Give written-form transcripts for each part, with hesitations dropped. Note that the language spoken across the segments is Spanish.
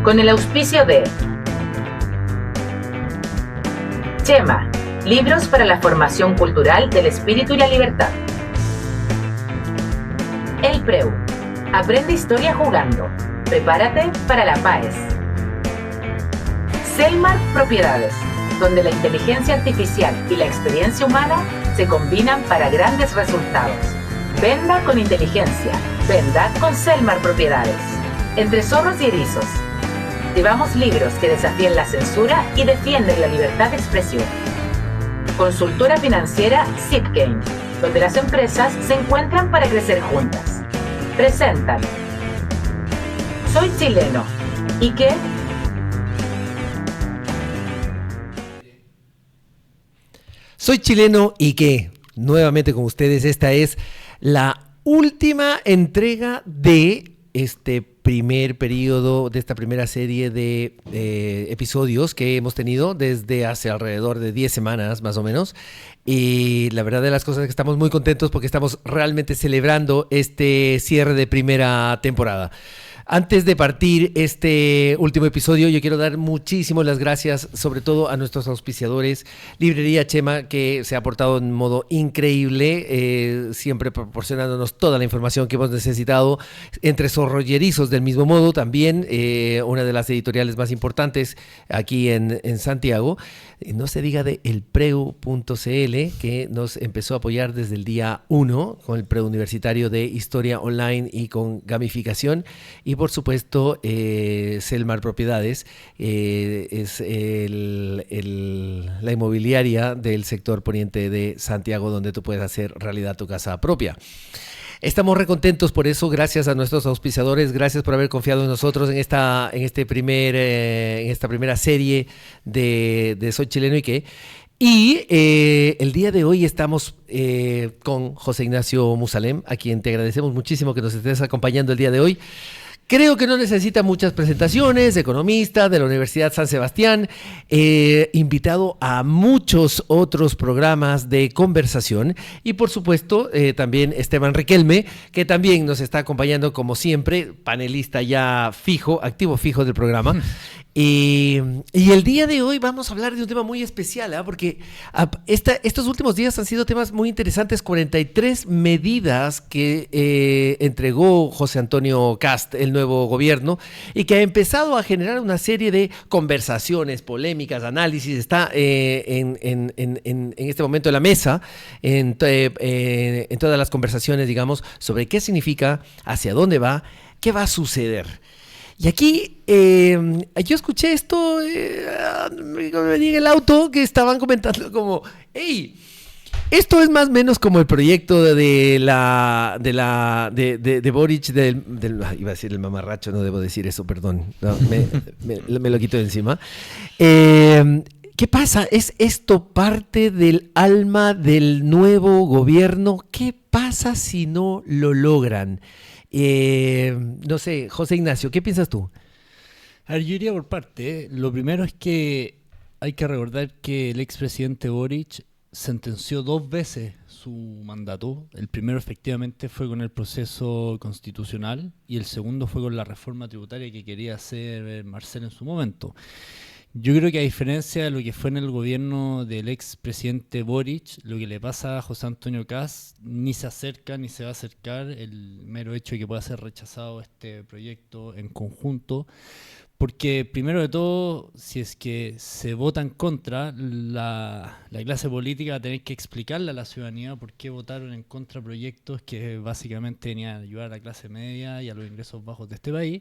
con el auspicio de Chema, libros para la formación cultural del espíritu y la libertad. El Preu, aprende historia jugando. Prepárate para la PAES. Selmar Propiedades, donde la inteligencia artificial y la experiencia humana se combinan para grandes resultados. Venda con inteligencia. Venda con Selmar Propiedades. Entre zorros y erizos. Llevamos libros que desafían la censura y defienden la libertad de expresión. Consultora financiera Zipgain, donde las empresas se encuentran para crecer juntas. Presentan Soy chileno. ¿Y qué? Soy chileno y qué. Nuevamente con ustedes, esta es la última entrega de este primer periodo, de esta primera serie de episodios que hemos tenido desde hace alrededor de 10 semanas más o menos. Y la verdad de las cosas es que estamos muy contentos porque estamos realmente celebrando este cierre de primera temporada. Antes de partir este último episodio, yo quiero dar muchísimas las gracias, sobre todo a nuestros auspiciadores, Librería Chema, que se ha portado en modo increíble, siempre proporcionándonos toda la información que hemos necesitado, entre zorros y erizos del mismo modo, también una de las editoriales más importantes aquí en Santiago. No se diga de elpreu.cl, que nos empezó a apoyar desde el día 1 con el preuniversitario de Historia Online y con gamificación. Y por supuesto, Selmar Propiedades es la inmobiliaria del sector poniente de Santiago, donde tú puedes hacer realidad tu casa propia. Estamos recontentos por eso, gracias a nuestros auspiciadores, gracias por haber confiado en nosotros en esta primera serie de Soy Chileno y qué. Y el día de hoy estamos con José Ignacio Musalem, a quien te agradecemos muchísimo que nos estés acompañando el día de hoy. Creo que no necesita muchas presentaciones, economista de la Universidad San Sebastián, invitado a muchos otros programas de conversación y por supuesto también Esteban Riquelme, que también nos está acompañando como siempre, panelista ya fijo, activo fijo del programa. Y el día de hoy vamos a hablar de un tema muy especial, porque estos últimos días han sido temas muy interesantes, 43 medidas que entregó José Antonio Kast, el nuevo gobierno, y que ha empezado a generar una serie de conversaciones, polémicas, análisis, está en este momento en la mesa, en todas las conversaciones, digamos, sobre qué significa, hacia dónde va, qué va a suceder. Y aquí yo escuché esto en el auto que estaban comentando como, hey, esto es más o menos como el proyecto de Boric, iba a decir el mamarracho, no debo decir eso, perdón, no, me lo quito de encima. ¿Qué pasa? ¿Es esto parte del alma del nuevo gobierno? ¿Qué pasa si no lo logran? No sé, José Ignacio, ¿qué piensas tú? A ver, yo iría por parte. Lo primero es que hay que recordar que el expresidente Boric sentenció 2 veces su mandato. El primero efectivamente fue con el proceso constitucional y el segundo fue con la reforma tributaria que quería hacer Marcel en su momento. Yo creo que a diferencia de lo que fue en el gobierno del expresidente Boric, lo que le pasa a José Antonio Kast ni se acerca ni se va a acercar el mero hecho de que pueda ser rechazado este proyecto en conjunto. Porque primero de todo, si es que se vota en contra, la clase política va a tener que explicarle a la ciudadanía por qué votaron en contra proyectos que básicamente venían a ayudar a la clase media y a los ingresos bajos de este país.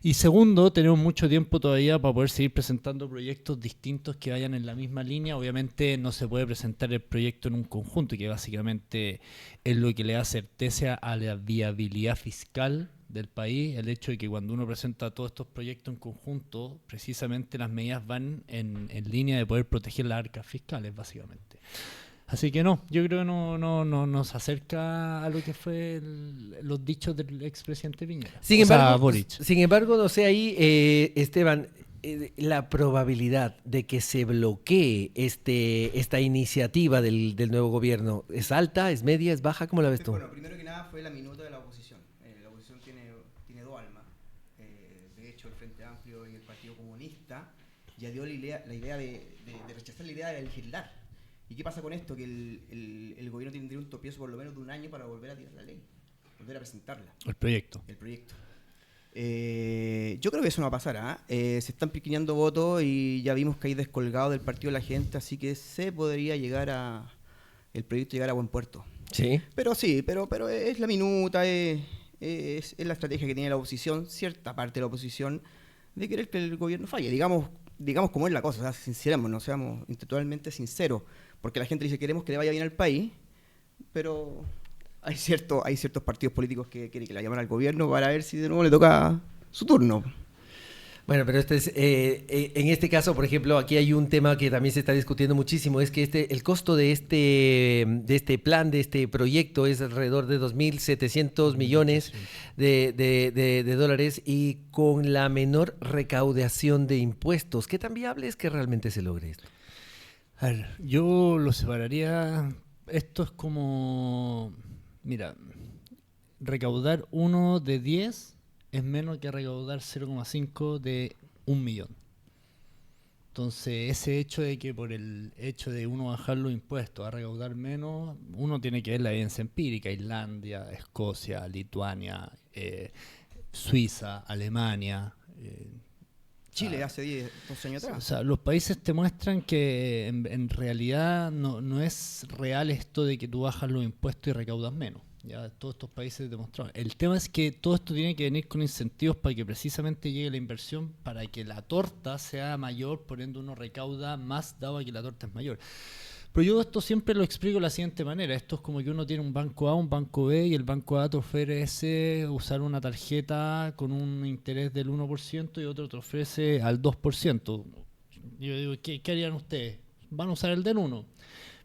Y segundo, tenemos mucho tiempo todavía para poder seguir presentando proyectos distintos que vayan en la misma línea. Obviamente no se puede presentar el proyecto en un conjunto, que básicamente es lo que le da certeza a la viabilidad fiscal del país, el hecho de que cuando uno presenta todos estos proyectos en conjunto, precisamente las medidas van en línea de poder proteger las arcas fiscales, básicamente. Así que no, yo creo que no nos acerca a lo que fue los dichos del expresidente Piñera. Sin embargo, no sé ahí, Esteban, la probabilidad de que se bloquee esta iniciativa del nuevo gobierno, ¿es alta, es media, es baja? ¿Cómo la ves tú? Bueno, primero que nada fue la minuta de la oposición. La oposición tiene 2 almas. De hecho, el Frente Amplio y el Partido Comunista ya dio la idea de rechazar la idea de legislar. ¿Y qué pasa con esto? Que el gobierno tendría un tropiezo por lo menos de un año para volver a tirar la ley, volver a presentarla. El proyecto. Yo creo que eso no va a pasar. Se están piquiñando votos y ya vimos que hay descolgado del partido de la gente, así que se podría el proyecto llegar a buen puerto. Sí. Pero es la minuta, es la estrategia que tiene la oposición, cierta parte de la oposición, de querer que el gobierno falle. Digamos cómo es la cosa, o sea, sincerémonos, seamos intelectualmente sinceros, porque la gente dice queremos que le vaya bien al país, pero hay ciertos partidos políticos que quieren que la llamen al gobierno para ver si de nuevo le toca su turno. Bueno, pero en este caso, por ejemplo, aquí hay un tema que también se está discutiendo muchísimo, es que el costo de este plan, de este proyecto, es alrededor de 2.700 millones de dólares, y con la menor recaudación de impuestos. ¿Qué tan viable es que realmente se logre esto? A ver, yo lo separaría. Esto es como, mira, recaudar 1 de 10 es menos que recaudar 0,5 de 1 millón. Entonces, ese hecho de que por el hecho de uno bajar los impuestos a recaudar menos, uno tiene que ver la evidencia empírica. Islandia, Escocia, Lituania, Suiza, Alemania, Chile hace 12 años atrás. O sea, los países te muestran que en realidad no es real esto de que tú bajas los impuestos y recaudas menos. Ya todos estos países demostraron. El tema es que todo esto tiene que venir con incentivos para que precisamente llegue la inversión, para que la torta sea mayor, por ende uno recauda más dado a que la torta es mayor. Pero yo esto siempre lo explico de la siguiente manera. Esto es como que uno tiene un banco A, un banco B, y el banco A te ofrece usar una tarjeta con un interés del 1% y otro te ofrece al 2%. Yo digo, ¿qué harían ustedes? Van a usar el del 1%.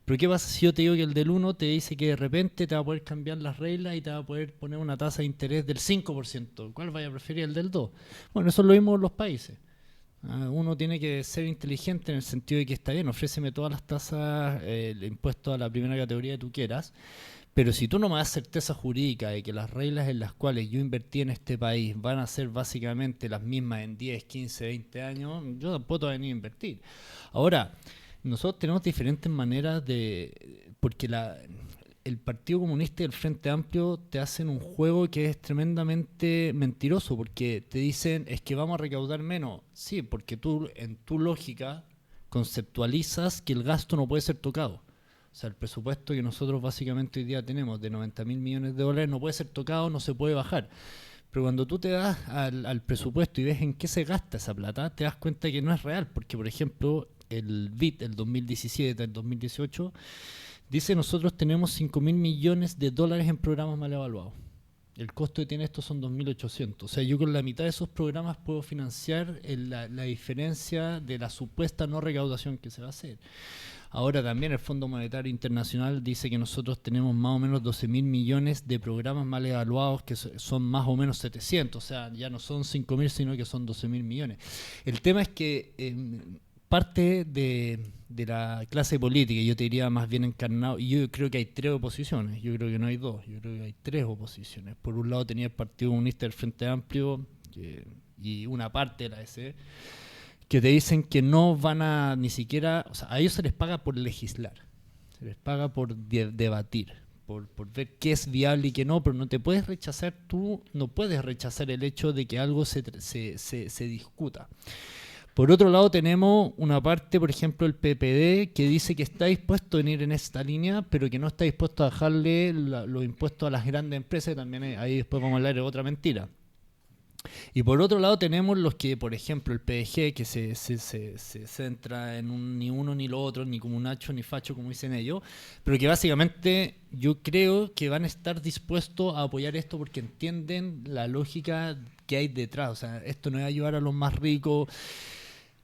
Pero ¿qué pasa si yo te digo que el del 1 te dice que de repente te va a poder cambiar las reglas y te va a poder poner una tasa de interés del 5%? ¿Cuál vaya a preferir, el del 2%? Bueno, eso es lo mismo en los países. Uno tiene que ser inteligente en el sentido de que está bien, ofréceme todas las tasas, el impuesto a la primera categoría que tú quieras, pero si tú no me das certeza jurídica de que las reglas en las cuales yo invertí en este país van a ser básicamente las mismas en 10, 15, 20 años, yo tampoco te voy a venir a invertir. Ahora, nosotros tenemos diferentes maneras porque el Partido Comunista y el Frente Amplio te hacen un juego que es tremendamente mentiroso, porque te dicen es que vamos a recaudar menos. Sí, porque tú en tu lógica conceptualizas que el gasto no puede ser tocado. O sea, el presupuesto que nosotros básicamente hoy día tenemos de 90.000 millones de dólares no puede ser tocado, no se puede bajar. Pero cuando tú te das al presupuesto y ves en qué se gasta esa plata, te das cuenta que no es real, porque por ejemplo el BID, el 2017, el 2018, dice nosotros tenemos 5.000 millones de dólares en programas mal evaluados. El costo que tiene esto son 2.800. O sea, yo con la mitad de esos programas puedo financiar la diferencia de la supuesta no recaudación que se va a hacer. Ahora también el Fondo Monetario Internacional dice que nosotros tenemos más o menos 12.000 millones de programas mal evaluados, que son más o menos 700. O sea, ya no son 5.000, sino que son 12.000 millones. El tema es que parte de la clase política, yo te diría más bien encarnado, y yo creo que hay 3 oposiciones, yo creo que no hay 2, yo creo que hay 3 oposiciones. Por un lado tenía el Partido Comunista del Frente Amplio y una parte de la S, que te dicen que no van a ni siquiera, o sea, a ellos se les paga por legislar, se les paga por debatir, por ver qué es viable y qué no, pero no te puedes rechazar, tú no puedes rechazar el hecho de que algo se discuta. Por otro lado tenemos una parte, por ejemplo, el PPD, que dice que está dispuesto a venir en esta línea, pero que no está dispuesto a dejarle los impuestos a las grandes empresas, y también ahí después vamos a hablar de otra mentira. Y por otro lado tenemos los que, por ejemplo, el PDG, que se centra en ni uno ni lo otro, ni comunacho ni facho, como dicen ellos, pero que básicamente yo creo que van a estar dispuestos a apoyar esto porque entienden la lógica que hay detrás. O sea, esto no es ayudar a los más ricos.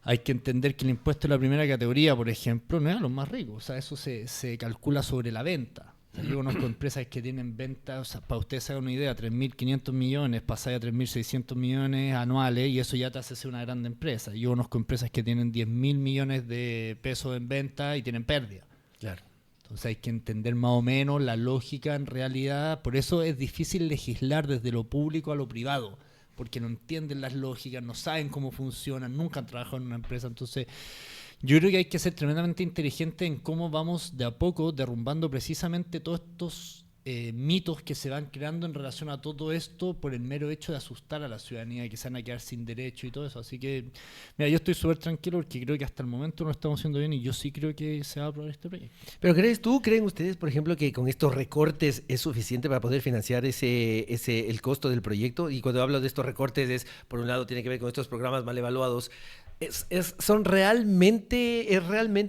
Hay que entender que el impuesto de la primera categoría, por ejemplo, no es a los más ricos. O sea, eso se calcula sobre la venta. O sea, yo conozco empresas que tienen ventas, o sea, para ustedes se hagan una idea, 3.500 millones, pasar a 3.600 millones anuales, y eso ya te hace ser una grande empresa. Yo conozco empresas que tienen 10.000 millones de pesos en venta y tienen pérdida. Claro. Entonces hay que entender más o menos la lógica en realidad. Por eso es difícil legislar desde lo público a lo privado, porque no entienden las lógicas, no saben cómo funcionan, nunca han trabajado en una empresa. Entonces, yo creo que hay que ser tremendamente inteligente en cómo vamos de a poco derrumbando precisamente todos estos mitos que se van creando en relación a todo esto por el mero hecho de asustar a la ciudadanía, que se van a quedar sin derecho y todo eso. Así que, mira, yo estoy súper tranquilo porque creo que hasta el momento lo estamos haciendo bien y yo sí creo que se va a aprobar este proyecto. Pero ¿creen ustedes, por ejemplo, que con estos recortes es suficiente para poder financiar el costo del proyecto? Y cuando hablo de estos recortes es, por un lado, tiene que ver con estos programas mal evaluados. ¿Es realmente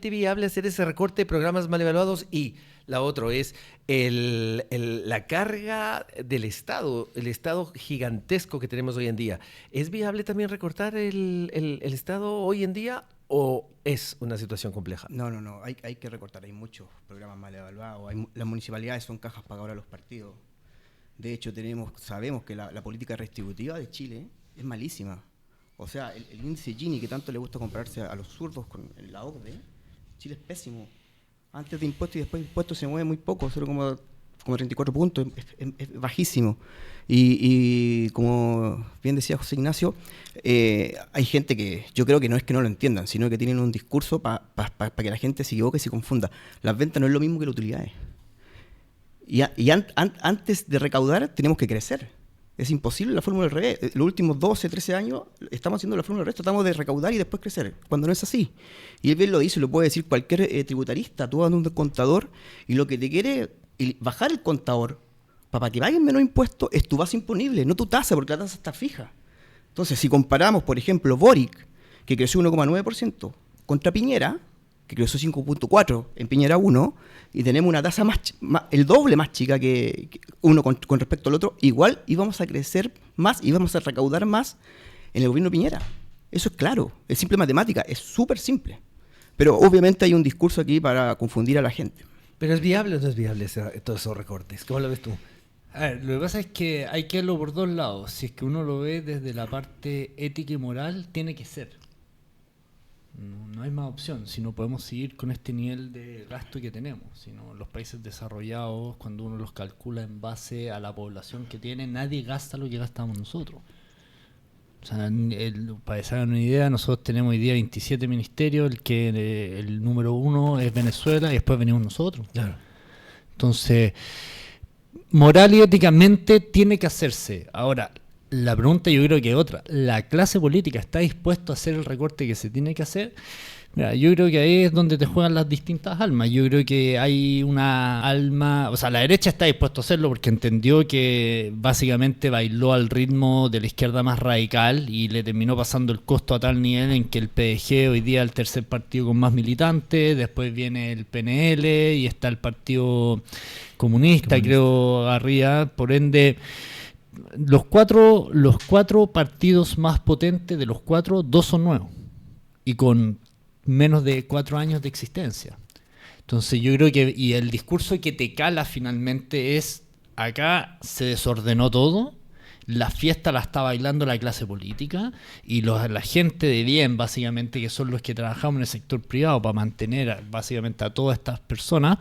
viable hacer ese recorte de programas mal evaluados? Y la otra es la carga del Estado, el Estado gigantesco que tenemos hoy en día. ¿Es viable también recortar el Estado hoy en día o es una situación compleja? No, hay que recortar, hay muchos programas mal evaluados, las municipalidades son cajas pagadoras de los partidos. De hecho, sabemos que la política redistributiva de Chile es malísima. O sea, el índice Gini, que tanto le gusta compararse a los zurdos con la OCDE, Chile es pésimo. Antes de impuestos y después de impuestos se mueve muy poco, solo como 34 puntos, es bajísimo. Y como bien decía José Ignacio, hay gente que yo creo que no es que no lo entiendan, sino que tienen un discurso para que la gente se equivoque y se confunda. Las ventas no es lo mismo que las utilidades. Y antes de recaudar tenemos que crecer. Es imposible la fórmula del revés. Los últimos 12, 13 años estamos haciendo la fórmula del revés, tratamos de recaudar y después crecer, cuando no es así. Y él bien lo dice, lo puede decir cualquier tributarista. Tú vas a un contador y lo que te quiere bajar el contador para que paguen menos impuestos es tu base imponible, no tu tasa, porque la tasa está fija. Entonces, si comparamos, por ejemplo, Boric, que creció 1,9%, contra Piñera, que creció 5,4% en Piñera 1, y tenemos una tasa el doble más chica que uno con respecto al otro, igual íbamos a crecer más y íbamos a recaudar más en el gobierno de Piñera. Eso es claro, es simple matemática, es súper simple. Pero obviamente hay un discurso aquí para confundir a la gente. ¿Pero es viable o no es viable todos esos recortes? ¿Cómo lo ves tú? A ver, lo que pasa es que hay que verlo por dos lados. Si es que uno lo ve desde la parte ética y moral, tiene que ser. No hay más opción, si no podemos seguir con este nivel de gasto que tenemos. Sino los países desarrollados, cuando uno los calcula en base a la población que tiene, nadie gasta lo que gastamos nosotros. O sea, para que se hagan una idea, nosotros tenemos hoy día 27 ministerios, el número 1 es Venezuela y después venimos nosotros. Claro. Entonces, moral y éticamente tiene que hacerse. Ahora, la pregunta yo creo que es otra. ¿La clase política está dispuesta a hacer el recorte que se tiene que hacer? Mira, yo creo que ahí es donde te juegan las distintas almas. Yo creo que hay una alma... O sea, la derecha está dispuesta a hacerlo porque entendió que básicamente bailó al ritmo de la izquierda más radical y le terminó pasando el costo a tal nivel en que el PDG hoy día es el tercer partido con más militantes, después viene el PNL y está el Partido Comunista, creo, arriba. Por ende... Los cuatro partidos más potentes de los cuatro, 2 son nuevos y con menos de 4 años de existencia. Entonces yo creo que, y el discurso que te cala finalmente es, acá se desordenó todo, la fiesta la está bailando la clase política y la gente de bien, básicamente, que son los que trabajamos en el sector privado para mantener básicamente a todas estas personas,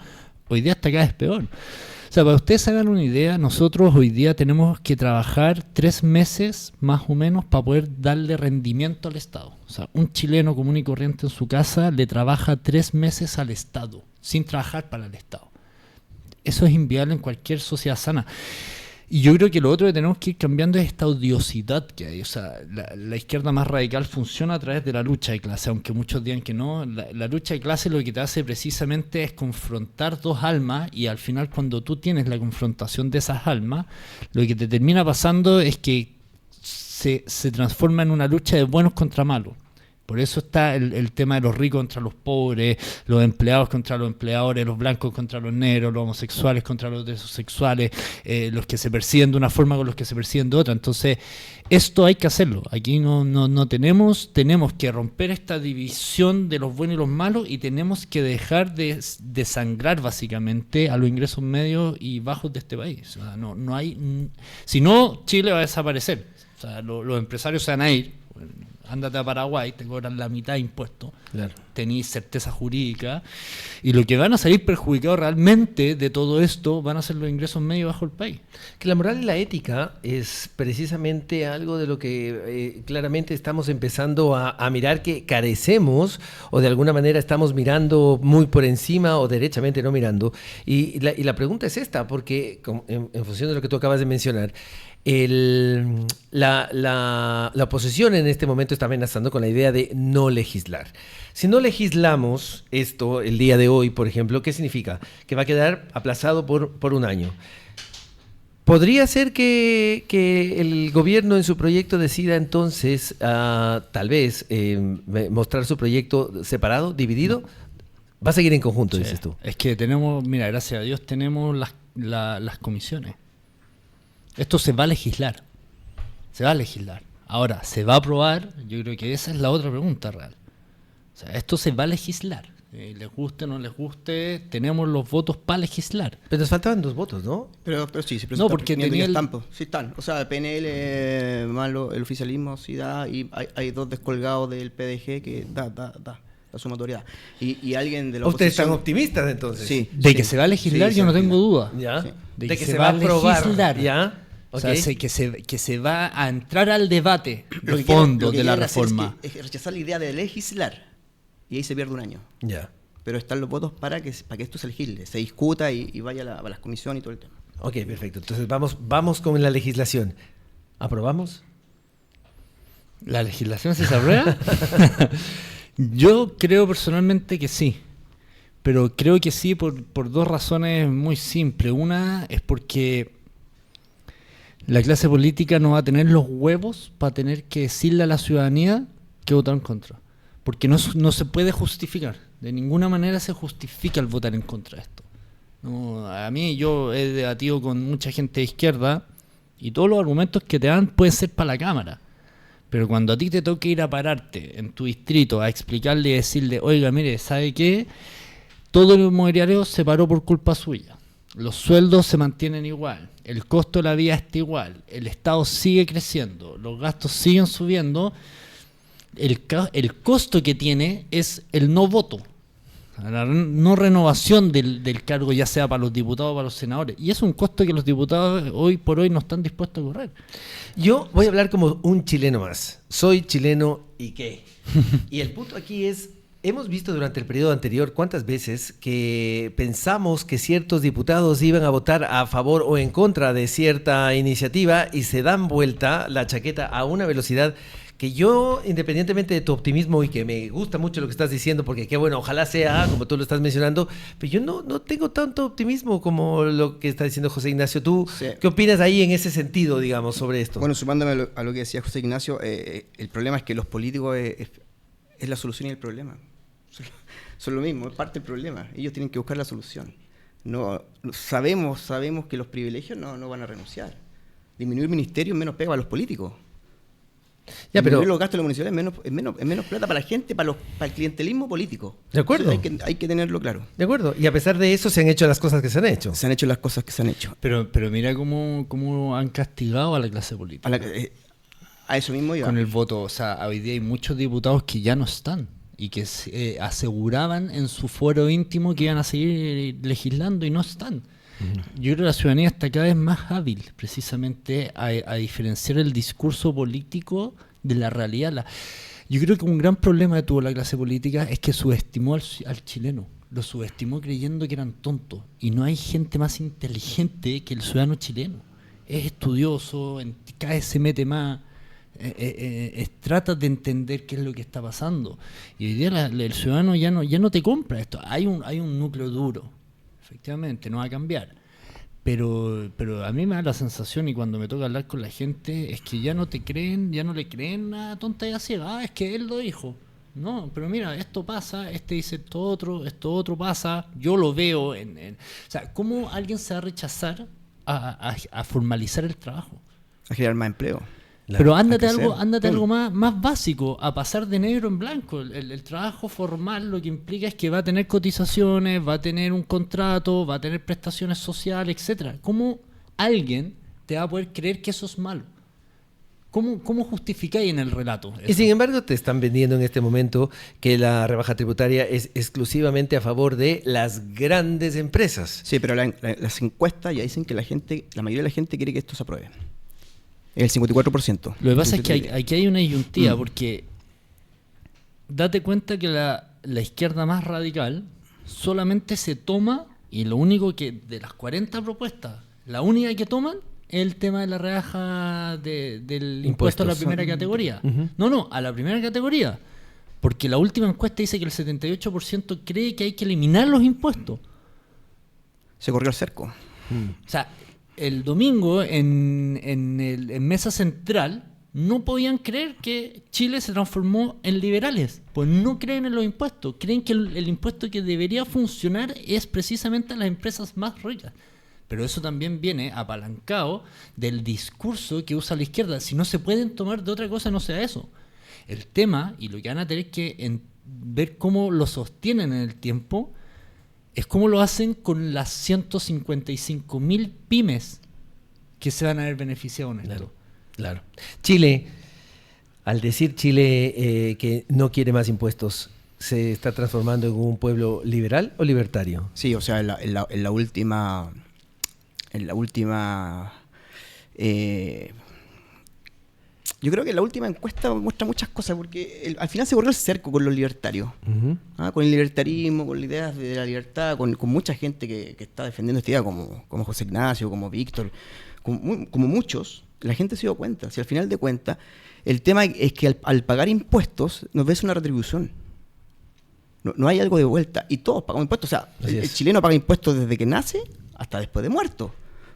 hoy día hasta acá es peor. O sea, para ustedes se hagan una idea, nosotros hoy día tenemos que trabajar 3 meses más o menos para poder darle rendimiento al Estado. O sea, un chileno común y corriente en su casa le trabaja 3 meses al Estado, sin trabajar para el Estado. Eso es inviable en cualquier sociedad sana. Y yo creo que lo otro que tenemos que ir cambiando es esta odiosidad que hay. O sea, la izquierda más radical funciona a través de la lucha de clase, aunque muchos digan que no. La lucha de clase lo que te hace precisamente es confrontar dos almas y al final cuando tú tienes la confrontación de esas almas, lo que te termina pasando es que se transforma en una lucha de buenos contra malos. Por eso está el tema de los ricos contra los pobres, los empleados contra los empleadores, los blancos contra los negros, los homosexuales contra los heterosexuales, los que se persiguen de una forma con los que se persiguen de otra. Entonces, esto hay que hacerlo. Aquí no tenemos que romper esta división de los buenos y los malos y tenemos que dejar de sangrar básicamente a los ingresos medios y bajos de este país. O sea, no hay, si no, Chile va a desaparecer. O sea, los empresarios se van a ir. Ándate a Paraguay, te cobran la mitad de impuestos. Claro. Tenís certeza jurídica. Y lo que van a salir perjudicados realmente de todo esto van a ser los ingresos medios bajo el país. Que la moral y la ética es precisamente algo de lo que claramente estamos empezando a mirar, que carecemos, o de alguna manera estamos mirando muy por encima o derechamente no mirando. Y la pregunta es esta, porque en función de lo que tú acabas de mencionar, la oposición en este momento está amenazando con la idea de no legislar. Si no legislamos esto el día de hoy, por ejemplo, ¿qué significa? Que va a quedar aplazado por un año. ¿Podría ser que el gobierno en su proyecto decida entonces tal vez mostrar su proyecto separado, dividido? Va a seguir en conjunto, Sí. dices tú. Es que tenemos, mira, gracias a Dios tenemos las comisiones. Esto se va a legislar. Se va a legislar. Ahora, ¿se va a aprobar? Yo creo que esa es la otra pregunta real. O sea, esto se va a legislar. Les guste o no les guste, tenemos los votos para legislar. Pero nos faltaban 2 votos, ¿no? Pero sí, se No, porque tenía el- estampo. Sí están. O sea, el PNL, malo, el oficialismo sí da, y hay 2 descolgados del PDG que da la sumatoria. Y alguien de la Ustedes están oposición... optimistas entonces. Sí. De que se va a legislar, Sí, yo no sí, tengo duda. ¿Ya? Sí. De De que que se va a aprobar. legislar. ¿Ya? O sea, Ok. que se va a entrar al debate Lo de que quieren- fondo lo que de la quieren hacer reforma. es rechazar la idea de legislar. Y ahí se pierde un año. Ya. Pero están los votos para que esto se legisle, se discuta y vaya a las comisiones y todo el tema. Ok, perfecto. Entonces vamos con la legislación. ¿Aprobamos? ¿La legislación se aprueba? Yo creo personalmente que sí. Pero creo que sí por 2 razones muy simples. Una es porque la clase política no va a tener los huevos para tener que decirle a la ciudadanía que votar en contra. Porque no se puede justificar. De ninguna manera se justifica el votar en contra de esto. No, a mí yo he debatido con mucha gente de izquierda y todos los argumentos que te dan pueden ser para la Cámara. Pero cuando a ti te toque ir a pararte en tu distrito a explicarle y decirle, oiga, mire, ¿sabe qué? Todo el inmobiliario se paró por culpa suya. Los sueldos se mantienen igual. El costo de la vida está igual. El Estado sigue creciendo. Los gastos siguen subiendo. El costo que tiene es el no voto. La no renovación del cargo, ya sea para los diputados o para los senadores. Y es un costo que los diputados hoy por hoy no están dispuestos a correr. Yo voy a hablar como un chileno más. Soy chileno y qué. Y el punto aquí es, hemos visto durante el periodo anterior cuántas veces que pensamos que ciertos diputados iban a votar a favor o en contra de cierta iniciativa y se dan vuelta la chaqueta a una velocidad que yo, independientemente de tu optimismo y que me gusta mucho lo que estás diciendo, porque qué bueno, ojalá sea como tú lo estás mencionando, pero yo no tengo tanto optimismo como lo que está diciendo José Ignacio. ¿Tú Sí. qué opinas ahí en ese sentido, digamos, sobre esto? Bueno, sumándome a lo que decía José Ignacio, el problema es que los políticos es la solución y el problema. Son lo mismo, es parte del problema. Ellos tienen que buscar la solución. No, sabemos que los privilegios no van a renunciar. Disminuir ministerios menos pega a los políticos. Ya, pero Disminuir los gastos de los municipios es menos plata para la gente, para el clientelismo político. De acuerdo. Eso hay que tenerlo claro. de acuerdo, y a pesar de eso se han hecho las cosas que se han hecho. Se han hecho las cosas que se han hecho. Pero mira cómo han castigado a la clase política. A eso mismo iba. Con el voto. O sea, hoy día hay muchos diputados que ya no están y que aseguraban en su fuero íntimo que iban a seguir legislando y no están. Yo creo que la ciudadanía está cada vez más hábil precisamente a diferenciar el discurso político de la realidad. Yo creo que un gran problema que tuvo la clase política es que subestimó al chileno. Lo subestimó creyendo que eran tontos. Y no hay gente más inteligente que el ciudadano chileno. Es estudioso, cada vez se mete más. Trata de entender qué es lo que está pasando. Y hoy día el ciudadano ya no te compra esto. Hay un núcleo duro. Efectivamente, no va a cambiar. Pero a mí me da la sensación, y cuando me toca hablar con la gente, es que ya no te creen, ya no le creen a tonta ciega. Es que él lo dijo. No, pero mira, esto pasa, este dice esto otro pasa, yo lo veo o sea, ¿cómo alguien se va a rechazar a formalizar el trabajo? A generar más empleo. Pero ándate a crecer. algo más básico, a pasar de negro en blanco. El trabajo formal lo que implica es que va a tener cotizaciones, va a tener un contrato, va a tener prestaciones sociales, etcétera. ¿Cómo alguien te va a poder creer que eso es malo? ¿Cómo justificáis en el relato Y eso? sin embargo te están vendiendo en este momento que la rebaja tributaria es exclusivamente a favor de las grandes empresas. Sí, pero las encuestas ya dicen que la mayoría de la gente quiere que esto se apruebe. El 54%. Lo que pasa es que aquí hay una disyuntiva, porque date cuenta que la izquierda más radical solamente se toma, y lo único que de las 40 propuestas, la única que toman es el tema de la rebaja del impuesto a la primera categoría. No, a la primera categoría. Porque la última encuesta dice que el 78% cree que hay que eliminar los impuestos. Se corrió el cerco. O sea, el domingo en Mesa Central no podían creer que Chile se transformó en liberales, pues no creen en los impuestos, creen que el impuesto que debería funcionar es precisamente a las empresas más ricas. Pero eso también viene apalancado del discurso que usa la izquierda. Si no se pueden tomar de otra cosa, no sea eso. El tema, y lo que van a tener que ver cómo lo sostienen en el tiempo, es cómo lo hacen con las 155.000 pymes que se van a ver beneficiados en esto. Claro. Chile, al decir Chile que no quiere más impuestos, ¿se está transformando en un pueblo liberal o libertario? Sí, o sea, en la última yo creo que la última encuesta muestra muchas cosas, porque al final se corrió el cerco con los libertarios. Con el libertarismo, con las ideas de la libertad, con mucha gente que está defendiendo esta idea, como José Ignacio, como Víctor, como muchos. La gente se dio cuenta. Si al final de cuentas, el tema es que al pagar impuestos nos ves una retribución. No hay algo de vuelta. Y todos pagamos impuestos. O sea, el chileno paga impuestos desde que nace hasta después de muerto.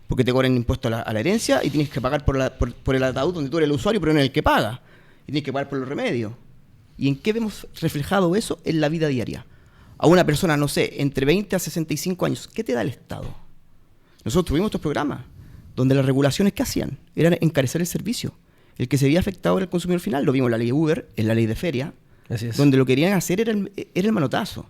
Porque te cobran impuestos a la herencia y tienes que pagar por el ataúd donde tú eres el usuario, pero no eres el que paga. Y tienes que pagar por los remedios. ¿Y en qué vemos reflejado eso? En la vida diaria. A una persona, no sé, entre 20 a 65 años, ¿qué te da el Estado? Nosotros tuvimos estos programas donde las regulaciones que hacían eran encarecer el servicio. El que se veía afectado era el consumidor final. Lo vimos en la ley de Uber, en la ley de feria, donde lo que querían hacer era el manotazo.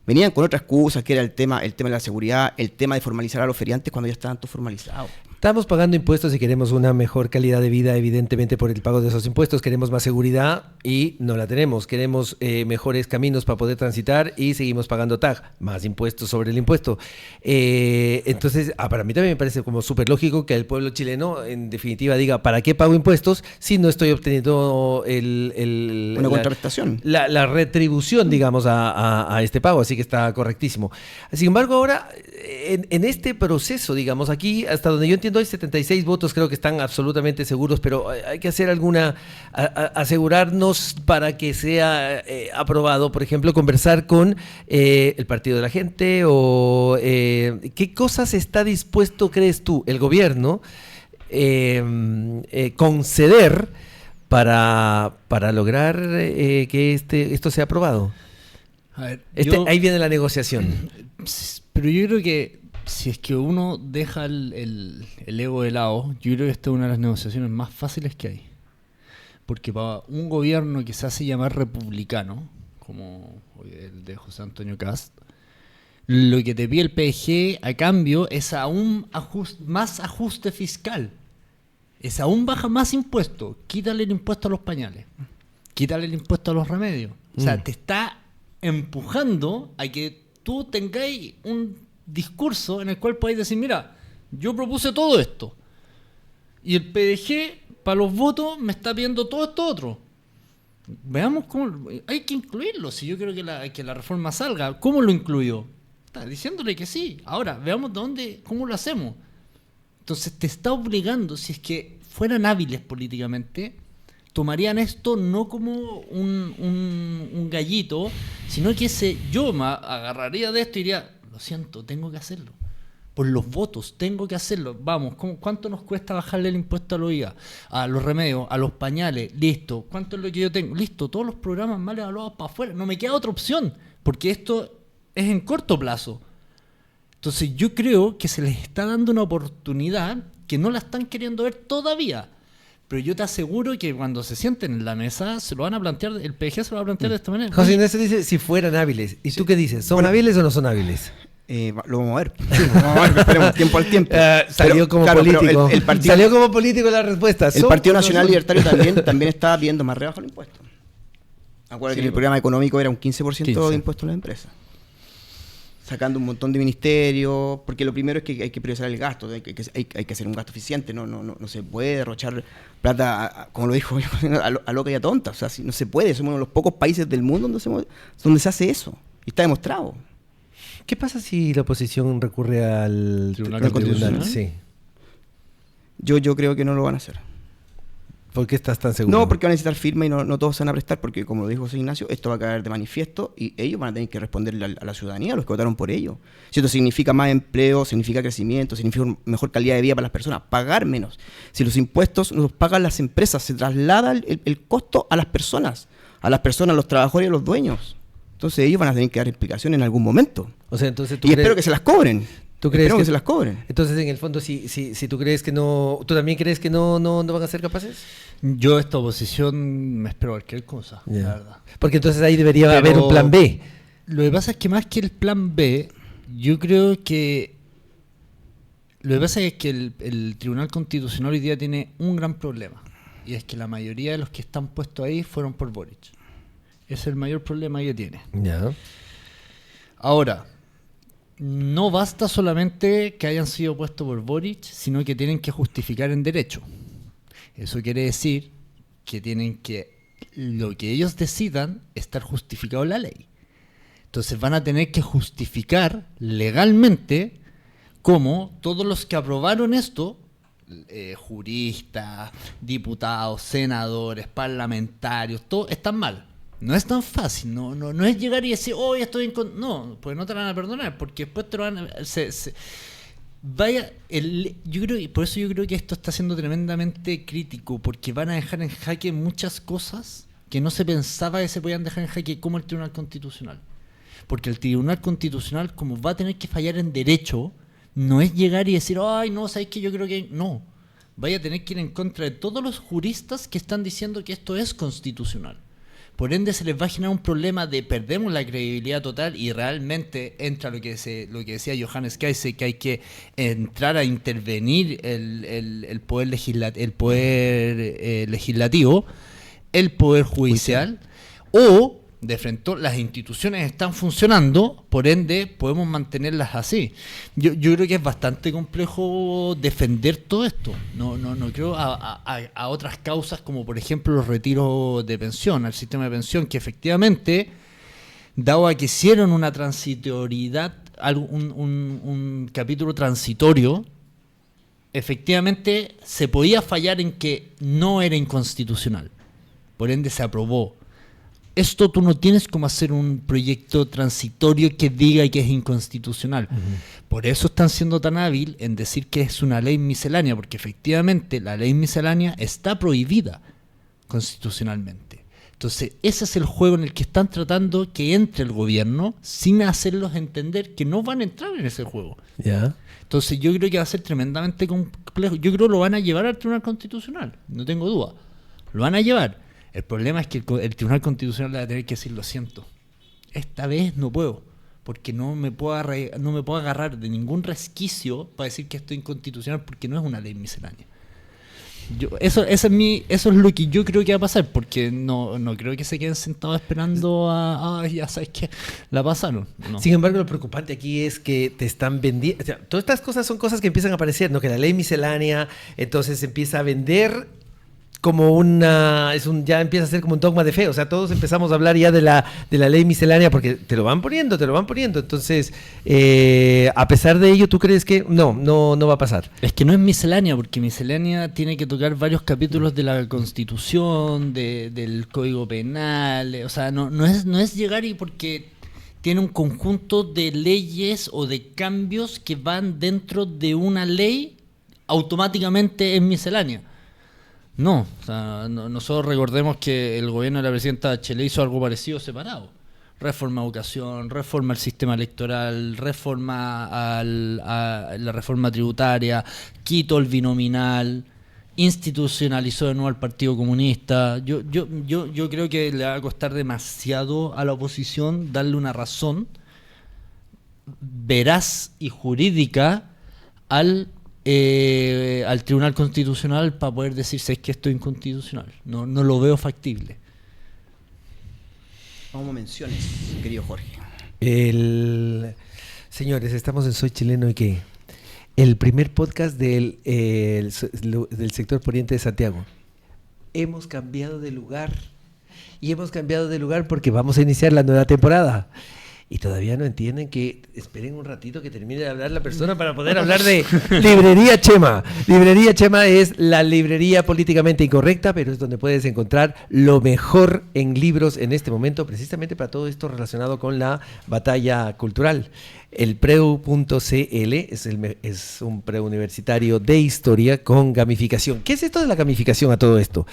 Venían con otras excusas, que era el tema de la seguridad, el tema de formalizar a los feriantes cuando ya estaban todos formalizados. Estamos pagando impuestos y queremos una mejor calidad de vida, evidentemente, por el pago de esos impuestos. Queremos más seguridad y no la tenemos. Queremos mejores caminos para poder transitar y seguimos pagando TAG, más impuestos sobre el impuesto. Entonces, para mí también me parece como súper lógico que el pueblo chileno, en definitiva, diga, ¿para qué pago impuestos si no estoy obteniendo una contraprestación? La retribución, digamos, a este pago. Así que está correctísimo. Sin embargo, ahora, en este proceso, digamos, aquí, hasta donde yo entiendo, hay 76 votos, creo que están absolutamente seguros, pero hay que hacer asegurarnos para que sea aprobado, por ejemplo, conversar con el Partido de la Gente o qué cosas está dispuesto, crees tú, el gobierno conceder para lograr que esto sea aprobado. A ver, ahí viene la negociación. Pero yo creo que si es que uno deja el ego de lado, yo creo que esta es una de las negociaciones más fáciles que hay. Porque para un gobierno que se hace llamar republicano, como el de José Antonio Kast, lo que te pide el PG a cambio es aún más ajuste fiscal. Es aún baja más impuestos. Quítale el impuesto a los pañales. Quítale el impuesto a los remedios. O sea, te está empujando a que tú tengáis un discurso en el cual podáis decir, mira, yo propuse todo esto y el PDG para los votos me está pidiendo todo esto otro. Veamos cómo hay que incluirlo. Si yo creo que la reforma salga, ¿cómo lo incluyó? Está diciéndole que sí. Ahora veamos cómo lo hacemos. Entonces te está obligando. Si es que fueran hábiles políticamente, tomarían esto no como un gallito, sino que yo me agarraría de esto y diría, lo siento, tengo que hacerlo. Por los votos, tengo que hacerlo. Vamos, ¿cuánto nos cuesta bajarle el impuesto a los IVA, a los remedios, a los pañales? Listo. ¿Cuánto es lo que yo tengo? Listo. Todos los programas mal evaluados para afuera. No me queda otra opción, porque esto es en corto plazo. Entonces yo creo que se les está dando una oportunidad que no la están queriendo ver todavía. Pero yo te aseguro que cuando se sienten en la mesa se lo van a plantear, el PG se lo va a plantear de esta manera. José Ignacio dice si fueran hábiles. ¿Y tú qué dices? ¿Son hábiles o no son hábiles? Lo vamos a ver. Esperemos tiempo al tiempo. Salió como político. Salió como político la respuesta. El Partido Nacional Libertario también está viendo más rebajo los impuestos. Acuérdate que en el programa económico era un 15% de impuestos a las empresas. Sacando un montón de ministerios, porque lo primero es que hay que priorizar el gasto, hay que hacer un gasto eficiente, no se puede derrochar plata, como lo dijo, a loca y a tonta. O sea, no se puede, somos uno de los pocos países del mundo donde se hace eso. Y está demostrado. ¿Qué pasa si la oposición recurre al Tribunal Constitucional? Sí. Yo creo que no lo van a hacer. ¿Por qué estás tan seguro? No, porque van a necesitar firma y no todos se van a prestar, porque como lo dijo José Ignacio, esto va a caer de manifiesto y ellos van a tener que responderle a la ciudadanía, a los que votaron por ello. Si esto significa más empleo, significa crecimiento, significa mejor calidad de vida para las personas, pagar menos. Si los impuestos los pagan las empresas, se traslada el costo a las personas, a los trabajadores y a los dueños. Entonces ellos van a tener que dar explicaciones en algún momento. O sea, entonces espero que se las cobren. ¿Tú crees que se las cobren? Entonces, en el fondo, si tú crees que no... ¿Tú también crees que no van a ser capaces? Yo esta oposición me espero cualquier cosa, la verdad. Porque entonces ahí debería haber un plan B. Lo que pasa es que más que el plan B, yo creo que... Lo que pasa es que el Tribunal Constitucional hoy día tiene un gran problema. Y es que la mayoría de los que están puestos ahí fueron por Boric. Ese es el mayor problema que tiene. Ya. Ahora, no basta solamente que hayan sido puestos por Boric, sino que tienen que justificar en derecho. Eso quiere decir que tienen que, lo que ellos decidan, estar justificado en la ley. Entonces van a tener que justificar legalmente cómo todos los que aprobaron esto, juristas, diputados, senadores, parlamentarios, todos están mal. No es tan fácil, no es llegar y decir, oh, estoy en contra. No, pues no te van a perdonar, porque después te lo van a... yo creo, y por eso yo creo que esto está siendo tremendamente crítico, porque van a dejar en jaque muchas cosas que no se pensaba que se podían dejar en jaque, como el Tribunal Constitucional. Porque el Tribunal Constitucional, como va a tener que fallar en derecho, no es llegar y decir, ay, no, ¿sabes qué? Yo creo que no. Vaya a tener que ir en contra de todos los juristas que están diciendo que esto es constitucional. Por ende se les va a generar un problema de perdemos la credibilidad total y realmente entra lo que decía Johannes Kaiser, que hay que entrar a intervenir el poder legislativo, el poder judicial, o de frente las instituciones están funcionando, por ende podemos mantenerlas así. Yo creo que es bastante complejo defender todo esto. No creo a otras causas como por ejemplo los retiros de pensión, al sistema de pensión, que efectivamente, dado a que hicieron una transitoriedad, un capítulo transitorio, efectivamente se podía fallar en que no era inconstitucional. Por ende se aprobó. Esto tú no tienes como hacer un proyecto transitorio que diga que es inconstitucional. Uh-huh. Por eso están siendo tan hábil en decir que es una ley miscelánea, porque efectivamente la ley miscelánea está prohibida constitucionalmente. Entonces ese es el juego en el que están tratando que entre el gobierno sin hacerlos entender que no van a entrar en ese juego. Yeah. Entonces yo creo que va a ser tremendamente complejo. Yo creo que lo van a llevar al Tribunal Constitucional, no tengo duda. Lo van a llevar. El problema es que el Tribunal Constitucional le va a tener que decir, lo siento, esta vez no puedo, porque no me puedo agarrar de ningún resquicio para decir que esto es inconstitucional, porque no es una ley miscelánea. Eso es lo que yo creo que va a pasar, porque no creo que se queden sentados esperando ya sabes que la pasaron. No. Sin embargo, lo preocupante aquí es que te están vendiendo, o sea, todas estas cosas son cosas que empiezan a aparecer, ¿no? Que la ley miscelánea entonces empieza a vender como ya empieza a ser como un dogma de fe. O sea, todos empezamos a hablar ya de la ley miscelánea porque te lo van poniendo. Entonces, a pesar de ello, ¿tú crees que no va a pasar? Es que no es miscelánea, porque miscelánea tiene que tocar varios capítulos de la Constitución, del Código Penal. O sea, no es llegar y porque tiene un conjunto de leyes o de cambios que van dentro de una ley, automáticamente es miscelánea. No, o sea, nosotros recordemos que el gobierno de la presidenta Bachelet hizo algo parecido separado. Reforma a educación, reforma al sistema electoral, reforma a la reforma tributaria, quitó el binominal, institucionalizó de nuevo al Partido Comunista. Yo creo que le va a costar demasiado a la oposición darle una razón. veraz y jurídica al Tribunal Constitucional para poder decir si es que esto es inconstitucional. No lo veo factible. Vamos a menciones, querido Jorge. Señores, estamos en Soy Chileno y ¿qué? El primer podcast del sector poniente de Santiago. Hemos cambiado de lugar. Y hemos cambiado de lugar porque vamos a iniciar la nueva temporada. Y todavía no entienden que esperen un ratito que termine de hablar la persona para poder hablar de Librería Chema. Librería Chema es la librería políticamente incorrecta, pero es donde puedes encontrar lo mejor en libros en este momento, precisamente para todo esto relacionado con la batalla cultural. El preu.cl es un preuniversitario de historia con gamificación. ¿Qué es esto de la gamificación a todo esto?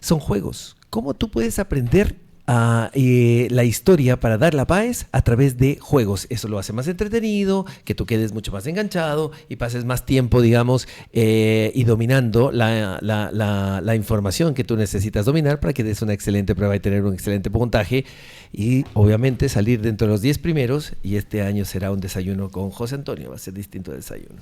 Son juegos. ¿Cómo tú puedes aprender la historia para dar la paz a través de juegos? Eso lo hace más entretenido, que tú quedes mucho más enganchado y pases más tiempo, digamos, y dominando la información que tú necesitas dominar para que des una excelente prueba y tener un excelente puntaje y obviamente salir dentro de los 10 primeros. Y este año será un desayuno con José Antonio, va a ser distinto de desayuno.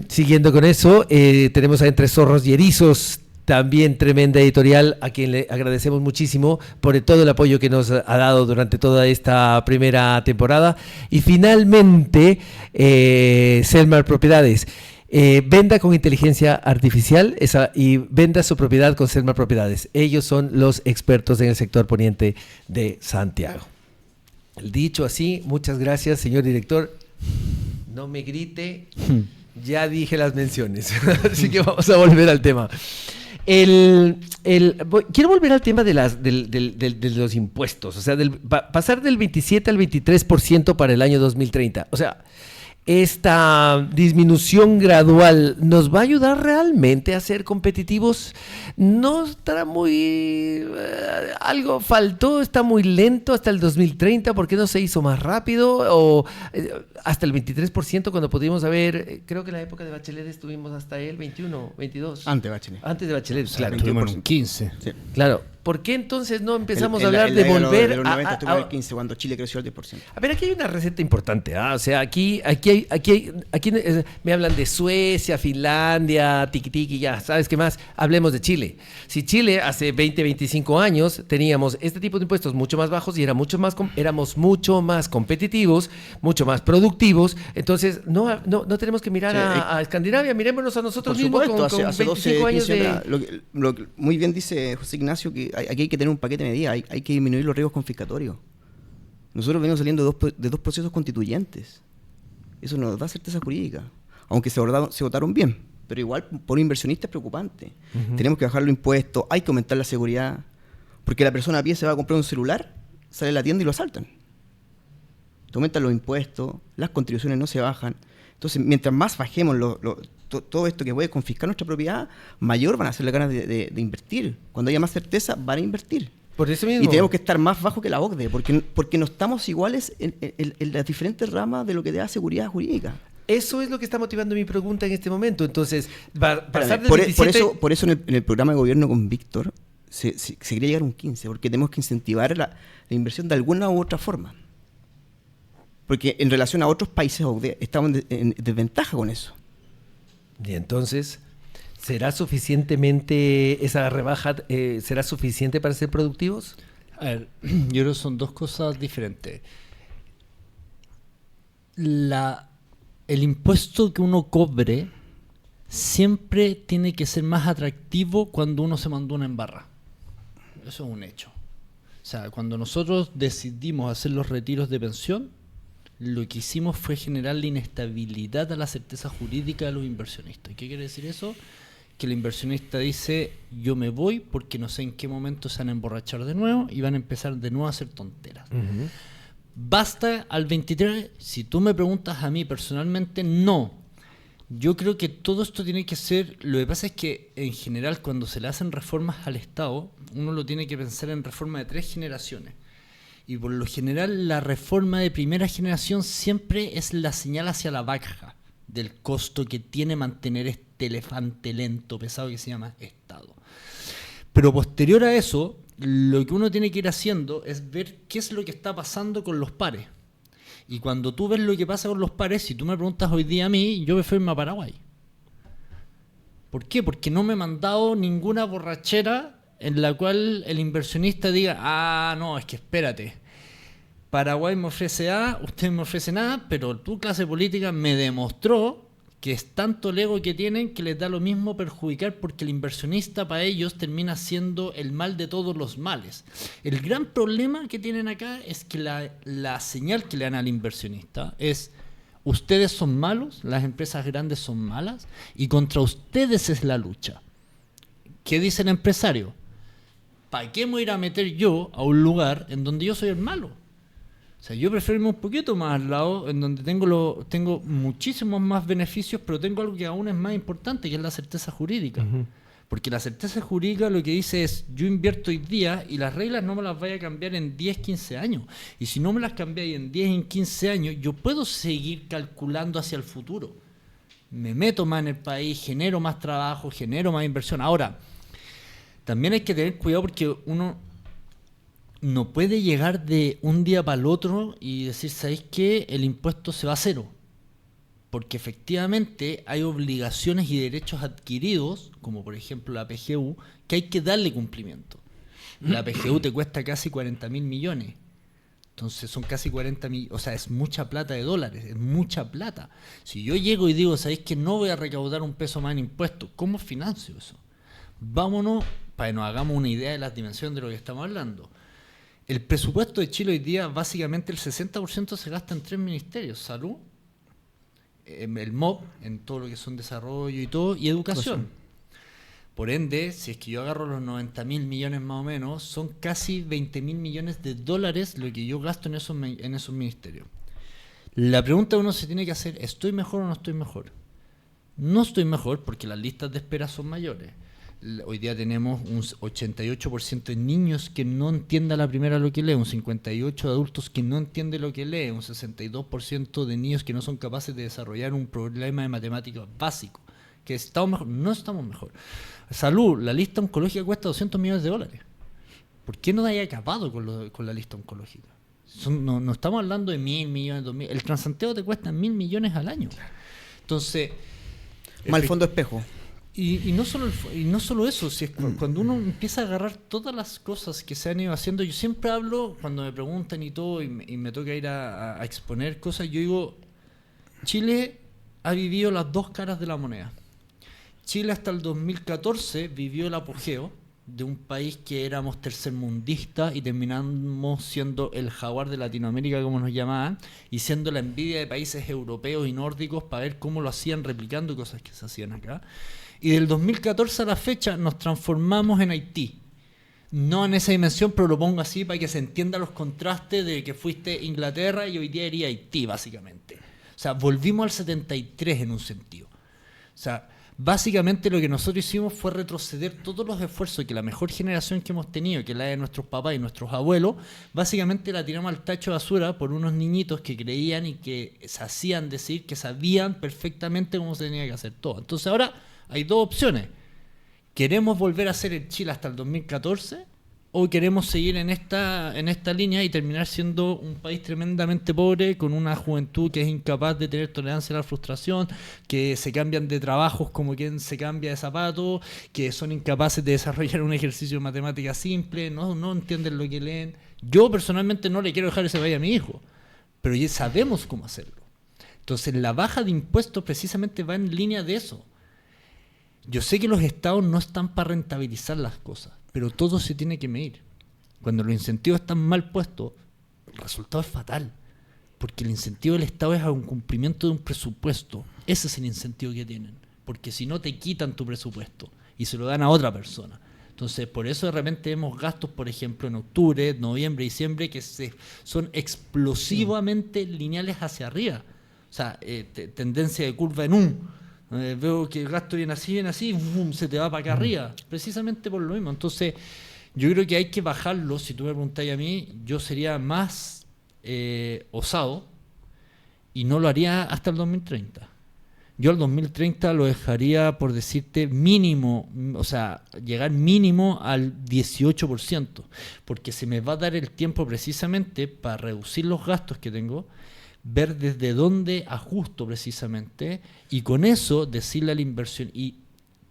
Siguiendo con eso, tenemos a Entre Zorros y Erizos, también tremenda editorial, a quien le agradecemos muchísimo por todo el apoyo que nos ha dado durante toda esta primera temporada. Y finalmente, Selmar Propiedades. Venda con inteligencia artificial y venda su propiedad con Selmar Propiedades. Ellos son los expertos en el sector poniente de Santiago. Dicho así, muchas gracias, señor director. No me grite, ya dije las menciones, así que vamos a volver al tema. Quiero volver al tema de los impuestos, o sea, pasar del 27 al 23% para el año 2030. O sea, esta disminución gradual nos va a ayudar realmente a ser competitivos. No estará muy... algo faltó, está muy lento hasta el 2030. ¿Por qué no se hizo más rápido? O hasta el 23% cuando pudimos haber... creo que en la época de Bachelet estuvimos hasta el 21, 22. Antes de Bachelet. Antes de Bachelet, O sea, claro. estuvimos en un 15. Sí. Claro. ¿Por qué entonces no empezamos a hablar de volver de los 90 estuvo en el 15 cuando Chile creció al 10%. A ver, aquí hay una receta importante, ¿ah? O sea, aquí me hablan de Suecia, Finlandia, tiki ya, ¿sabes qué más? Hablemos de Chile. Si Chile hace 20, 25 años teníamos este tipo de impuestos mucho más bajos y éramos mucho más competitivos, mucho más productivos, entonces no tenemos que mirar a Escandinavia, mirémonos a nosotros mismos con hace 25 años de... Lo que muy bien dice José Ignacio, que aquí hay que tener un paquete de medidas, hay que disminuir los riesgos confiscatorios. Nosotros venimos saliendo de dos procesos constituyentes. Eso nos da certeza jurídica, aunque se votaron bien, pero igual por un inversionista es preocupante. Tenemos que bajar los impuestos, hay que aumentar la seguridad, porque la persona a pie se va a comprar un celular, sale a la tienda y lo asaltan. Te aumentan los impuestos, las contribuciones no se bajan. Entonces, mientras más bajemos todo esto que puede confiscar nuestra propiedad, mayor van a ser las ganas de invertir. Cuando haya más certeza, van a invertir. Por eso mismo. Y tenemos que estar más bajo que la OCDE, porque no estamos iguales en las diferentes ramas de lo que da seguridad jurídica. Eso es lo que está motivando mi pregunta en este momento. Entonces, pasar del por 27... por eso en el programa de gobierno con Víctor se quería llegar a un 15, porque tenemos que incentivar la inversión de alguna u otra forma. Porque en relación a otros países OCDE estamos en desventaja con eso. Y entonces, ¿será suficientemente esa rebaja, será suficiente para ser productivos? A ver, yo creo que son dos cosas diferentes. El impuesto que uno cobre siempre tiene que ser más atractivo cuando uno se mandó una embarra. Eso es un hecho. O sea, cuando nosotros decidimos hacer los retiros de pensión, lo que hicimos fue generar la inestabilidad a la certeza jurídica de los inversionistas. ¿Qué quiere decir eso? Que el inversionista dice, yo me voy porque no sé en qué momento se van a emborrachar de nuevo y van a empezar de nuevo a hacer tonteras. Basta al 23. Si tú me preguntas a mí personalmente, no. Yo creo que todo esto tiene que ser... Lo que pasa es que en general cuando se le hacen reformas al Estado, uno lo tiene que pensar en reforma de 3 generaciones. Y por lo general la reforma de primera generación siempre es la señal hacia la baja del costo que tiene mantener este elefante lento, pesado que se llama Estado. Pero posterior a eso, lo que uno tiene que ir haciendo es ver qué es lo que está pasando con los pares. Y cuando tú ves lo que pasa con los pares, si tú me preguntas hoy día a mí, yo prefiero irme a Paraguay. ¿Por qué? Porque no me he mandado ninguna borrachera en la cual el inversionista diga, no, es que espérate, Paraguay me ofrece A, usted me ofrece nada, pero tu clase política me demostró que es tanto el ego que tienen que les da lo mismo perjudicar, porque el inversionista para ellos termina siendo el mal de todos los males. El gran problema que tienen acá es que la señal que le dan al inversionista es: ustedes son malos, las empresas grandes son malas y contra ustedes es la lucha. ¿Qué dice el empresario? ¿Para qué me voy a ir a meter yo a un lugar en donde yo soy el malo? O sea, yo prefiero irme un poquito más al lado, en donde tengo muchísimos más beneficios, pero tengo algo que aún es más importante, que es la certeza jurídica. Uh-huh. Porque la certeza jurídica lo que dice es: yo invierto hoy día y las reglas no me las vaya a cambiar en 10, 15 años. Y si no me las cambiáis en 10, en 15 años, yo puedo seguir calculando hacia el futuro. Me meto más en el país, genero más trabajo, genero más inversión. Ahora, también hay que tener cuidado, porque uno no puede llegar de un día para el otro y decir, ¿sabéis qué? El impuesto se va a cero. Porque efectivamente hay obligaciones y derechos adquiridos, como por ejemplo la PGU, que hay que darle cumplimiento. La PGU te cuesta casi 40.000 millones. Entonces son casi 40 millones, o sea, es mucha plata de dólares, es mucha plata. Si yo llego y digo, ¿sabéis que no voy a recaudar un peso más en impuestos? ¿Cómo financio eso? Vámonos para que nos hagamos una idea de las dimensiones de lo que estamos hablando. El presupuesto de Chile hoy día, básicamente el 60% se gasta en 3 ministerios: salud, el MOP, en todo lo que son desarrollo y todo, y educación. Por ende, si es que yo agarro los 90.000 millones más o menos, son casi 20.000 millones de dólares lo que yo gasto en esos ministerios. La pregunta que uno se tiene que hacer: ¿estoy mejor o no estoy mejor? No estoy mejor porque las listas de espera son mayores. Hoy día tenemos un 88% de niños que no entienden la primera lo que lee, un 58% de adultos que no entienden lo que lee, un 62% de niños que no son capaces de desarrollar un problema de matemáticas básico. ¿Que estamos mejor? No estamos mejor. Salud, la lista oncológica cuesta 200 millones de dólares. ¿Por qué no haya acabado con la lista oncológica? No estamos hablando de 1.000 millones, 2.000. El Transantiago te cuesta 1.000 millones al año. Entonces, mal fondo espejo. Y no solo eso, si es cuando uno empieza a agarrar todas las cosas que se han ido haciendo, yo siempre hablo, cuando me preguntan y todo, y me toca ir a exponer cosas, yo digo, Chile ha vivido las dos caras de la moneda. Chile hasta el 2014 vivió el apogeo de un país que éramos tercermundistas y terminamos siendo el jaguar de Latinoamérica, como nos llamaban, y siendo la envidia de países europeos y nórdicos para ver cómo lo hacían, replicando cosas que se hacían acá. Y del 2014 a la fecha nos transformamos en Haití. No en esa dimensión, pero lo pongo así para que se entienda los contrastes de que fuiste Inglaterra y hoy día iría Haití, básicamente. O sea, volvimos al 73 en un sentido. O sea, básicamente lo que nosotros hicimos fue retroceder todos los esfuerzos que la mejor generación que hemos tenido, que es la de nuestros papás y nuestros abuelos, básicamente la tiramos al tacho de basura por unos niñitos que creían y que se hacían decir que sabían perfectamente cómo se tenía que hacer todo. Entonces ahora hay dos opciones. ¿Queremos volver a ser el Chile hasta el 2014? ¿O queremos seguir en esta línea y terminar siendo un país tremendamente pobre, con una juventud que es incapaz de tener tolerancia a la frustración, que se cambian de trabajos como quien se cambia de zapatos, que son incapaces de desarrollar un ejercicio de matemática simple, no entienden lo que leen? Yo personalmente no le quiero dejar ese país a mi hijo, pero ya sabemos cómo hacerlo. Entonces la baja de impuestos precisamente va en línea de eso. Yo sé que los estados no están para rentabilizar las cosas, pero todo se tiene que medir. Cuando los incentivos están mal puestos, el resultado es fatal, porque el incentivo del estado es a un cumplimiento de un presupuesto. Ese es el incentivo que tienen, porque si no te quitan tu presupuesto y se lo dan a otra persona. Entonces, por eso de repente vemos gastos, por ejemplo, en octubre, noviembre, diciembre, que son explosivamente lineales hacia arriba. O sea, tendencia de curva en un... veo que el gasto viene así, ¡bum!, se te va para acá arriba, precisamente por lo mismo. Entonces, yo creo que hay que bajarlo. Si tú me preguntáis a mí, yo sería más osado y no lo haría hasta el 2030. Yo al 2030 lo dejaría, por decirte, mínimo, o sea, llegar mínimo al 18%, porque se me va a dar el tiempo precisamente para reducir los gastos que tengo, ver desde dónde ajusto precisamente y con eso decirle a la inversión. Y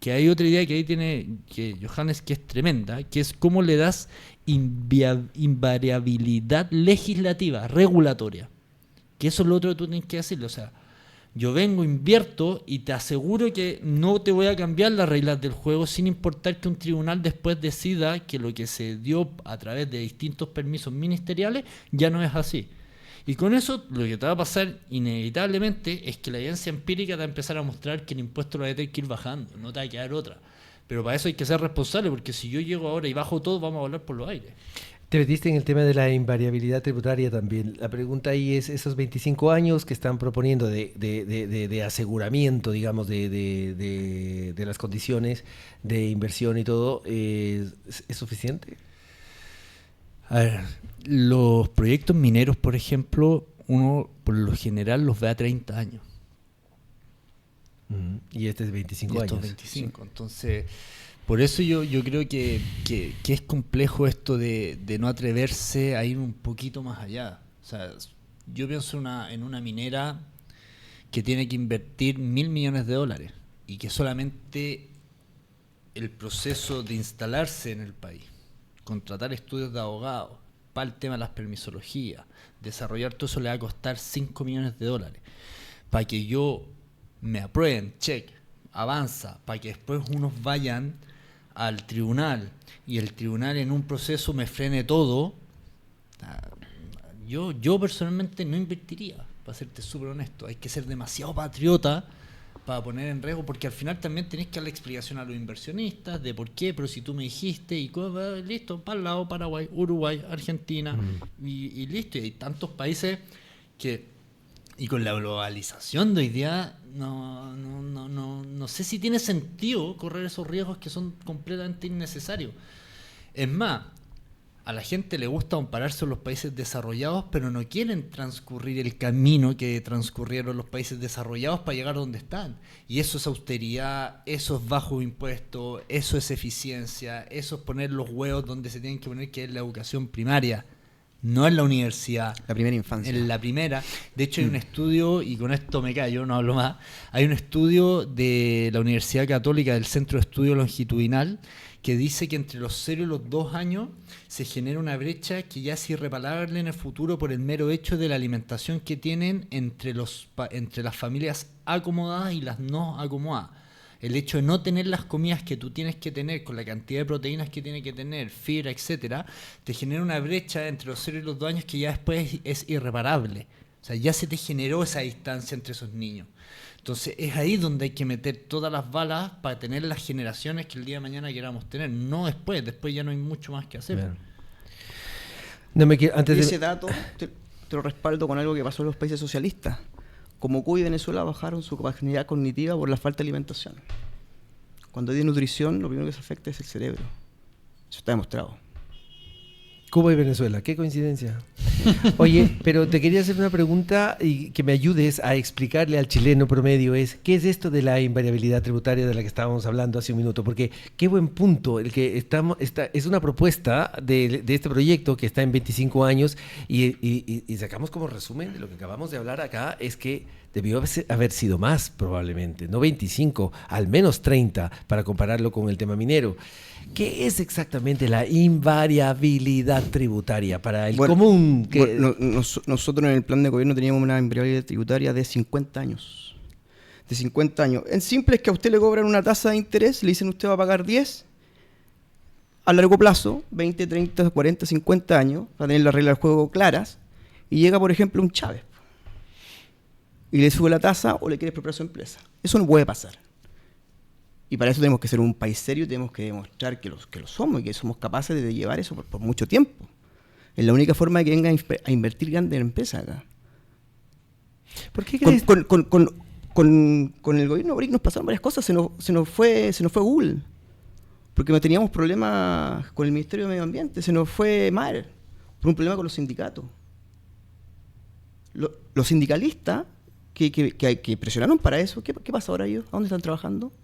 que hay otra idea que ahí tiene que Johannes, que es tremenda, que es cómo le das invariabilidad legislativa, regulatoria. Que eso es lo otro que tú tienes que decirle. O sea, yo vengo, invierto y te aseguro que no te voy a cambiar las reglas del juego sin importar que un tribunal después decida que lo que se dio a través de distintos permisos ministeriales ya no es así. Y con eso lo que te va a pasar inevitablemente es que la evidencia empírica te va a empezar a mostrar que el impuesto lo va a tener que ir bajando, no te va a quedar otra. Pero para eso hay que ser responsable, porque si yo llego ahora y bajo todo, vamos a volar por los aires. Te metiste en el tema de la invariabilidad tributaria también. La pregunta ahí es, esos 25 años que están proponiendo de aseguramiento, digamos, de las condiciones de inversión y todo, ¿es suficiente? A ver, los proyectos mineros, por ejemplo, uno por lo general los ve a 30 años. Y este es 25 años. 25. Entonces, por eso yo creo que es complejo esto de no atreverse a ir un poquito más allá. O sea, yo pienso en una minera que tiene que invertir $1.000 millones y que solamente el proceso de instalarse en el país, contratar estudios de abogados para el tema de las permisologías, desarrollar todo eso le va a costar $5 millones para que yo me aprueben, check, avanza, para que después unos vayan al tribunal y el tribunal en un proceso me frene todo. Yo personalmente no invertiría, para serte súper honesto. Hay que ser demasiado patriota para poner en riesgo, porque al final también tenés que darle explicación a los inversionistas de por qué, pero si tú me dijiste, y listo, para el lado, Paraguay, Uruguay, Argentina, y listo. Y hay tantos países que, y con la globalización de hoy día, no sé si tiene sentido correr esos riesgos que son completamente innecesarios. Es más, a la gente le gusta compararse con los países desarrollados, pero no quieren transcurrir el camino que transcurrieron los países desarrollados para llegar donde están. Y eso es austeridad, eso es bajo impuesto, eso es eficiencia, eso es poner los huevos donde se tienen que poner, que es la educación primaria, no en la universidad. La primera infancia. En la primera. De hecho, hay un estudio, y con esto me callo, no hablo más, hay un estudio de la Universidad Católica del Centro de Estudio Longitudinal que dice que entre los 0 y los 2 años se genera una brecha que ya es irreparable en el futuro por el mero hecho de la alimentación que tienen entre las familias acomodadas y las no acomodadas. El hecho de no tener las comidas que tú tienes que tener con la cantidad de proteínas que tiene que tener, fibra, etcétera, te genera una brecha entre los 0 y los 2 años que ya después es irreparable. O sea, ya se te generó esa distancia entre esos niños. Entonces es ahí donde hay que meter todas las balas para tener las generaciones que el día de mañana queramos tener, no después ya no hay mucho más que hacer. Claro. No me quiero, antes y de... ese dato te lo respaldo con algo que pasó en los países socialistas. Como Cuba y Venezuela bajaron su capacidad cognitiva por la falta de alimentación. Cuando hay desnutrición, lo primero que se afecta es el cerebro. Eso está demostrado. Cuba y Venezuela, qué coincidencia. Oye, pero te quería hacer una pregunta y que me ayudes a explicarle al chileno promedio ¿qué es esto de la invariabilidad tributaria de la que estábamos hablando hace un minuto? Porque qué buen punto el que es una propuesta de este proyecto que está en 25 años y sacamos como resumen de lo que acabamos de hablar acá, es que debió haber sido más probablemente, no 25, al menos 30 para compararlo con el tema minero. ¿Qué es exactamente la invariabilidad tributaria para el común? Nosotros en el plan de gobierno teníamos una invariabilidad tributaria de 50 años. De 50 años. En simple es que a usted le cobran una tasa de interés, le dicen usted va a pagar 10. A largo plazo, 20, 30, 40, 50 años, va a tener las reglas del juego claras, y llega, por ejemplo, un Chávez y le sube la tasa o le quiere expropiar su empresa. Eso no puede pasar. Y para eso tenemos que ser un país serio y tenemos que demostrar que lo somos y que somos capaces de llevar eso por mucho tiempo. Es la única forma de que vengan a invertir grandes empresas acá. ¿Por qué crees? Con el gobierno Boric nos pasaron varias cosas. Se nos fue Google. Porque no teníamos problemas con el Ministerio de Medio Ambiente. Se nos fue Mar por un problema con los sindicatos. Los sindicalistas que presionaron para eso, ¿qué pasa ahora ellos? ¿A dónde están trabajando?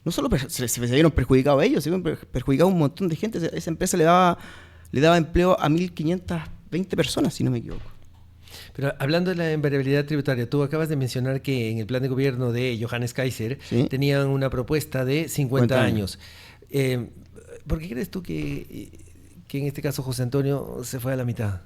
No solo se vieron perjudicados a ellos, se vieron perjudicados a un montón de gente. Esa empresa le daba empleo a 1.520 personas, si no me equivoco. Pero hablando de la invariabilidad tributaria, tú acabas de mencionar que en el plan de gobierno de Johannes Kaiser ¿Sí? tenían una propuesta de 50 años. años. ¿Por qué crees tú que en este caso José Antonio se fue a la mitad?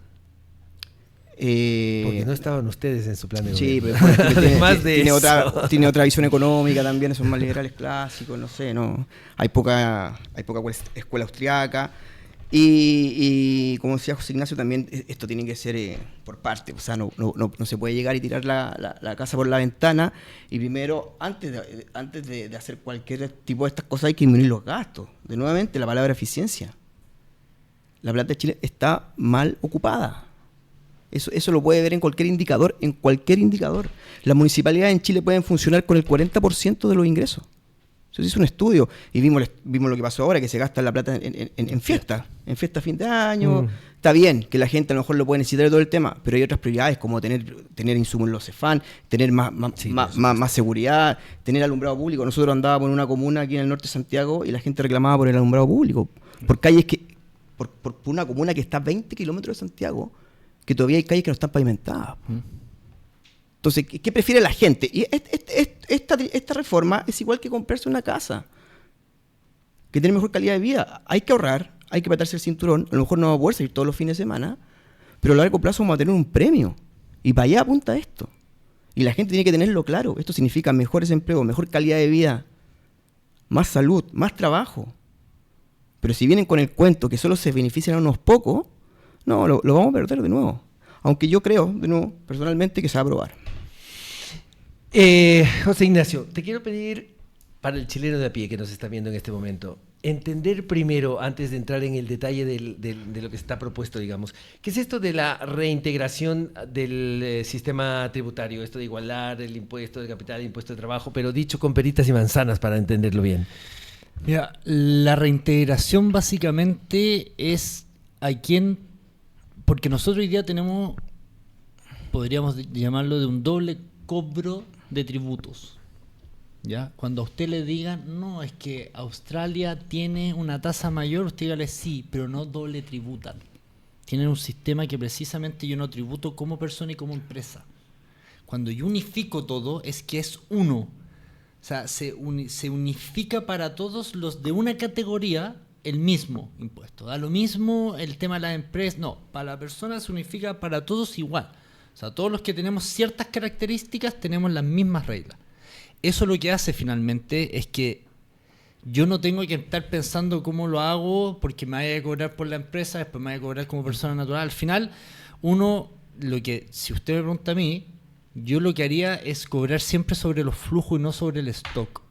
Porque no estaban ustedes en su plan de Sí, gobierno. pero bueno, Además de tiene eso. tiene otra visión económica también, esos más liberales clásicos, no sé, no. Hay poca escuela austriaca. Y como decía José Ignacio, también esto tiene que ser por parte, o sea, no se puede llegar y tirar la casa por la ventana. Y primero, antes de hacer cualquier tipo de estas cosas, hay que disminuir los gastos. De nuevamente, la palabra eficiencia. La plata de Chile está mal ocupada. Eso lo puede ver en cualquier indicador, Las municipalidades en Chile pueden funcionar con el 40% de los ingresos. Eso se hizo un estudio y vimos lo que pasó ahora, que se gasta la plata en fiesta a fin de año. Está bien que la gente a lo mejor lo puede necesitar de todo el tema, pero hay otras prioridades como tener insumos en los CEFAM, tener más seguridad, tener alumbrado público. Nosotros andábamos en una comuna aquí en el norte de Santiago y la gente reclamaba por el alumbrado público, por calles por una comuna que está a 20 kilómetros de Santiago, que todavía hay calles que no están pavimentadas. Entonces, ¿qué prefiere la gente? Y esta reforma es igual que comprarse una casa, que tiene mejor calidad de vida. Hay que ahorrar, hay que patarse el cinturón. A lo mejor no va a poder salir todos los fines de semana, pero a largo plazo vamos a tener un premio. Y para allá apunta esto. Y la gente tiene que tenerlo claro. Esto significa mejores empleos, mejor calidad de vida, más salud, más trabajo. Pero si vienen con el cuento que solo se benefician a unos pocos, no, lo vamos a perder de nuevo. Aunque yo creo, de nuevo, personalmente, que se va a aprobar. José Ignacio, te quiero pedir, para el chileno de a pie que nos está viendo en este momento, entender primero, antes de entrar en el detalle de lo que está propuesto, digamos, ¿qué es esto de la reintegración del sistema tributario? Esto de igualar el impuesto de capital, el impuesto de trabajo, pero dicho con peritas y manzanas para entenderlo bien. Mira, la reintegración básicamente es porque nosotros hoy día tenemos, podríamos llamarlo de un doble cobro de tributos. ¿Ya? Cuando a usted le digan, no, es que Australia tiene una tasa mayor, usted dígale sí, pero no doble tributan. Tienen un sistema que precisamente yo no tributo como persona y como empresa. Cuando yo unifico todo, es que es uno. O sea, se unifica para todos los de una categoría el mismo impuesto. Da lo mismo el tema de las empresas. No, para la persona se unifica para todos igual. O sea, todos los que tenemos ciertas características tenemos las mismas reglas. Eso lo que hace finalmente es que yo no tengo que estar pensando cómo lo hago porque me vaya a cobrar por la empresa, después me vaya a cobrar como persona natural. Al final, si usted me pregunta a mí, yo lo que haría es cobrar siempre sobre los flujos y no sobre el stock.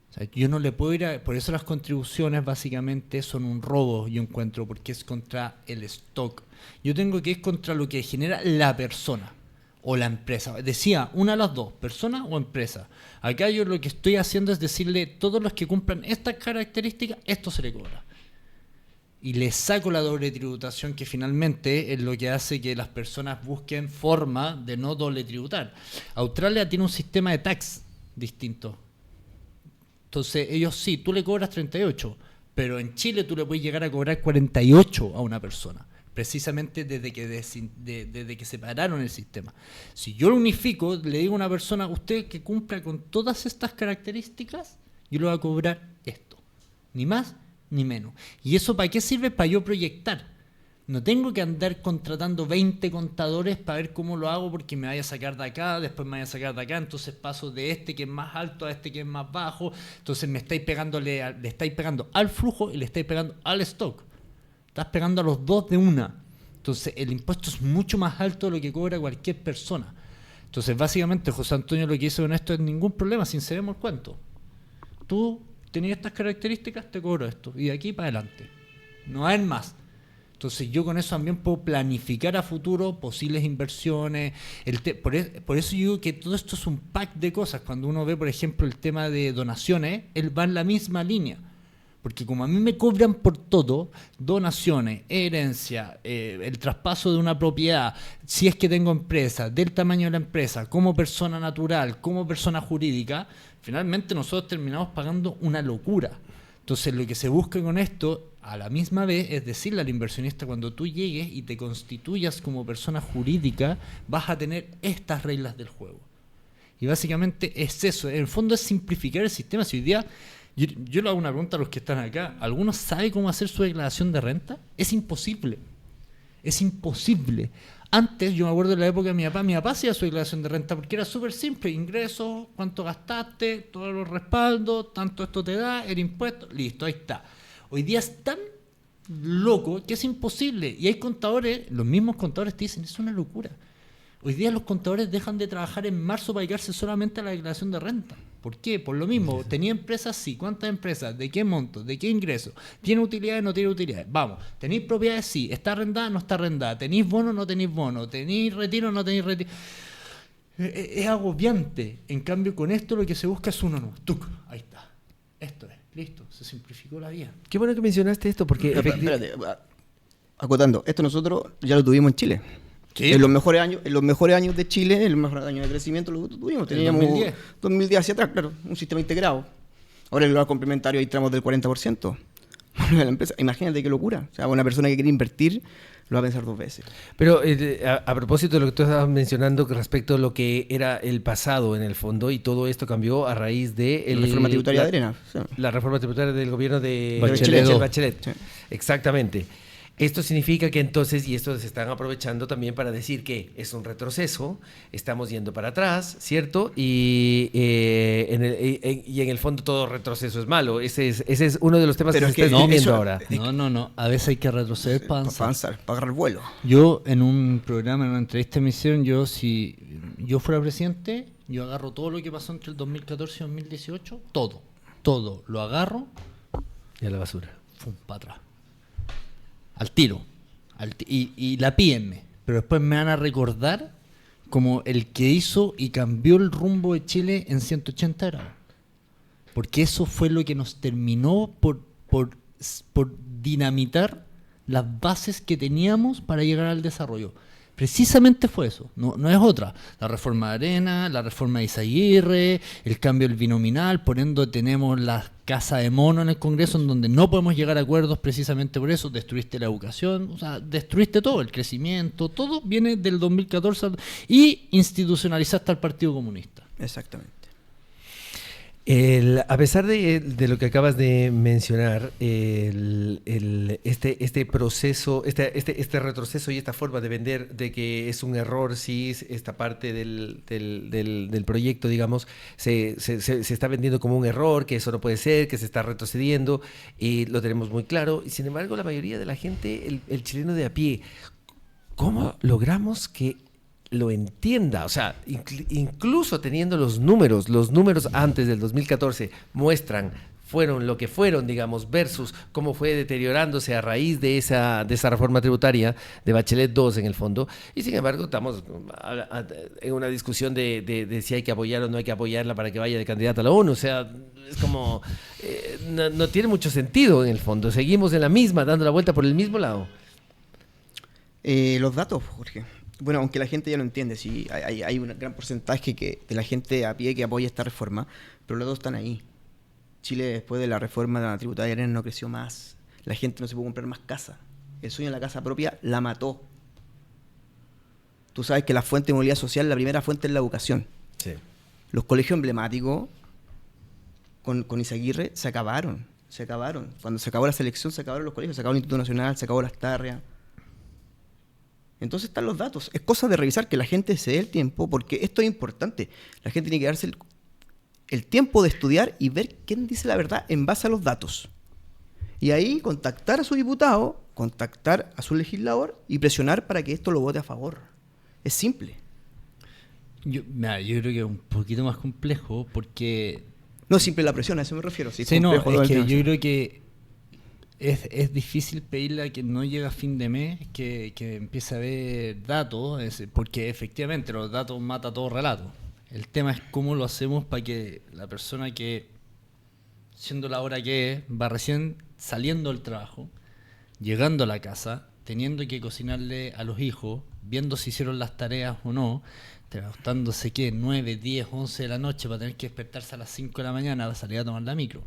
O sea, yo no le puedo por eso las contribuciones básicamente son un robo, yo encuentro, porque es contra el stock. Yo tengo que ir contra lo que genera la persona o la empresa. Decía, una de las dos, persona o empresa. Acá yo lo que estoy haciendo es decirle, todos los que cumplan estas características, esto se le cobra. Y le saco la doble tributación, que finalmente es lo que hace que las personas busquen forma de no doble tributar. Australia tiene un sistema de tax distinto. Entonces, ellos sí, tú le cobras 38, pero en Chile tú le puedes llegar a cobrar 48 a una persona, precisamente desde que separaron el sistema. Si yo lo unifico, le digo a una persona, usted que cumpla con todas estas características, yo le voy a cobrar esto, ni más ni menos. ¿Y eso para qué sirve? Para yo proyectar. No tengo que andar contratando 20 contadores para ver cómo lo hago porque me vaya a sacar de acá, después me vaya a sacar de acá, entonces paso de este que es más alto a este que es más bajo, entonces le estáis pegando al flujo y le estáis pegando al stock. Estás pegando a los dos de una. Entonces el impuesto es mucho más alto de lo que cobra cualquier persona. Entonces básicamente José Antonio lo que hizo con esto es ningún problema, sinceremos el cuento. Tú tenías estas características, te cobro esto. Y de aquí para adelante. No hay más. Entonces yo con eso también puedo planificar a futuro posibles inversiones. Por eso yo digo que todo esto es un pack de cosas. Cuando uno ve, por ejemplo, el tema de donaciones, él va en la misma línea. Porque como a mí me cobran por todo, donaciones, herencia, el traspaso de una propiedad, si es que tengo empresa, del tamaño de la empresa, como persona natural, como persona jurídica, finalmente nosotros terminamos pagando una locura. Entonces lo que se busca con esto, a la misma vez es decirle al inversionista, cuando tú llegues y te constituyas como persona jurídica, vas a tener estas reglas del juego. Y básicamente es eso, en el fondo es simplificar el sistema. Si hoy día, yo le hago una pregunta a los que están acá, ¿alguno sabe cómo hacer su declaración de renta? Es imposible. Es imposible. Antes, yo me acuerdo de la época de mi papá hacía su declaración de renta porque era súper simple: ingresos, cuánto gastaste, todos los respaldos, tanto esto te da, el impuesto, listo, ahí está. Hoy día es tan loco que es imposible. Y hay contadores, los mismos contadores te dicen, es una locura. Hoy día los contadores dejan de trabajar en marzo para dedicarse solamente a la declaración de renta. ¿Por qué? Por lo mismo, tenía empresas, sí. ¿Cuántas empresas? ¿De qué monto? ¿De qué ingreso? ¿Tiene utilidades? ¿No tiene utilidades? Vamos, ¿tenéis propiedades? Sí. ¿Está arrendada? ¿No está arrendada? ¿Tenéis bono? ¿No tenéis bono? ¿Tenéis retiro? ¿No tenéis retiro? Es agobiante. En cambio, con esto lo que se busca es uno nuevo. ¡Tuc! Ahí está. Esto es. Listo. Se simplificó la vida. Qué bueno que mencionaste esto, porque Espérate, acotando, esto nosotros ya lo tuvimos en Chile. ¿Sí? En los mejores años de Chile, en los mejores años de crecimiento lo tuvimos. Teníamos 2010 hacia atrás, claro, un sistema integrado. Ahora en el lugar complementario hay tramos del 40%. La empresa, imagínate qué locura. O sea, una persona que quiere invertir lo va a pensar 2 veces. Pero a propósito de lo que tú estabas mencionando respecto a lo que era el pasado en el fondo, y todo esto cambió a raíz de La reforma tributaria de Arena. Sí. La reforma tributaria del gobierno de Bachelet. Sí. Exactamente. Esto significa que entonces, y esto se están aprovechando también para decir que es un retroceso, estamos yendo para atrás, ¿cierto? Y en el fondo todo retroceso es malo. Ese es uno de los temas Pero que es se que está discutiendo ahora. No. A veces hay que retroceder para avanzar. Para agarrar vuelo. Yo en un programa, en una entrevista me hicieron, si yo fuera presidente, yo agarro todo lo que pasó entre el 2014 y 2018, todo, lo agarro Y a la basura. para atrás. Al tiro. Y la pídenme. Pero después me van a recordar como el que hizo y cambió el rumbo de Chile en 180 grados. Porque eso fue lo que nos terminó por dinamitar las bases que teníamos para llegar al desarrollo. Precisamente fue eso, no es otra. La reforma de Arena, la reforma de Izaguirre, el cambio del binominal, por ende tenemos la casa de mono en el Congreso en donde no podemos llegar a acuerdos precisamente por eso. Destruiste la educación, o sea, destruiste todo, el crecimiento, todo viene del 2014 y institucionalizaste al Partido Comunista. Exactamente. A pesar de lo que acabas de mencionar, este proceso, este retroceso y esta forma de vender de que es un error, sí, esta parte del proyecto, digamos, se está vendiendo como un error, que eso no puede ser, que se está retrocediendo, y lo tenemos muy claro. Y sin embargo, la mayoría de la gente, el chileno de a pie, ¿cómo logramos que lo entienda? O sea, incluso teniendo los números antes del 2014 fueron lo que fueron, digamos, versus cómo fue deteriorándose a raíz de esa reforma tributaria de Bachelet 2 en el fondo, y sin embargo estamos en una discusión de si hay que apoyar o no hay que apoyarla para que vaya de candidata a la ONU. O sea, es como no tiene mucho sentido en el fondo, seguimos en la misma, dando la vuelta por el mismo lado. Los datos, Jorge. Bueno, aunque la gente ya lo entiende, sí, hay un gran porcentaje de la gente a pie que apoya esta reforma, pero los dos están ahí. Chile, después de la reforma de la tributaria de Arena, no creció más. La gente no se puede comprar más casa. El sueño de la casa propia la mató. Tú sabes que la fuente de movilidad social, la primera fuente es la educación. Sí. Los colegios emblemáticos con Izaguirre se acabaron. Cuando se acabó la selección, se acabaron los colegios, se acabó el Instituto Nacional, se acabó las Tarrias. Entonces están los datos. Es cosa de revisar que la gente se dé el tiempo, porque esto es importante. La gente tiene que darse el tiempo de estudiar y ver quién dice la verdad en base a los datos. Y ahí contactar a su diputado, contactar a su legislador y presionar para que esto lo vote a favor. Es simple. Yo creo que es un poquito más complejo porque... No es simple la presión, a eso me refiero. Sí, no, es que yo creo que es difícil pedirle a quien no llega a fin de mes que empiece a ver datos, porque efectivamente los datos matan todo relato. El tema es cómo lo hacemos para que la persona que, siendo la hora que es, va recién saliendo del trabajo, llegando a la casa, teniendo que cocinarle a los hijos, viendo si hicieron las tareas o no, acostándose 9, 10, 11 de la noche para tener que despertarse a las 5 de la mañana para salir a tomar la micro.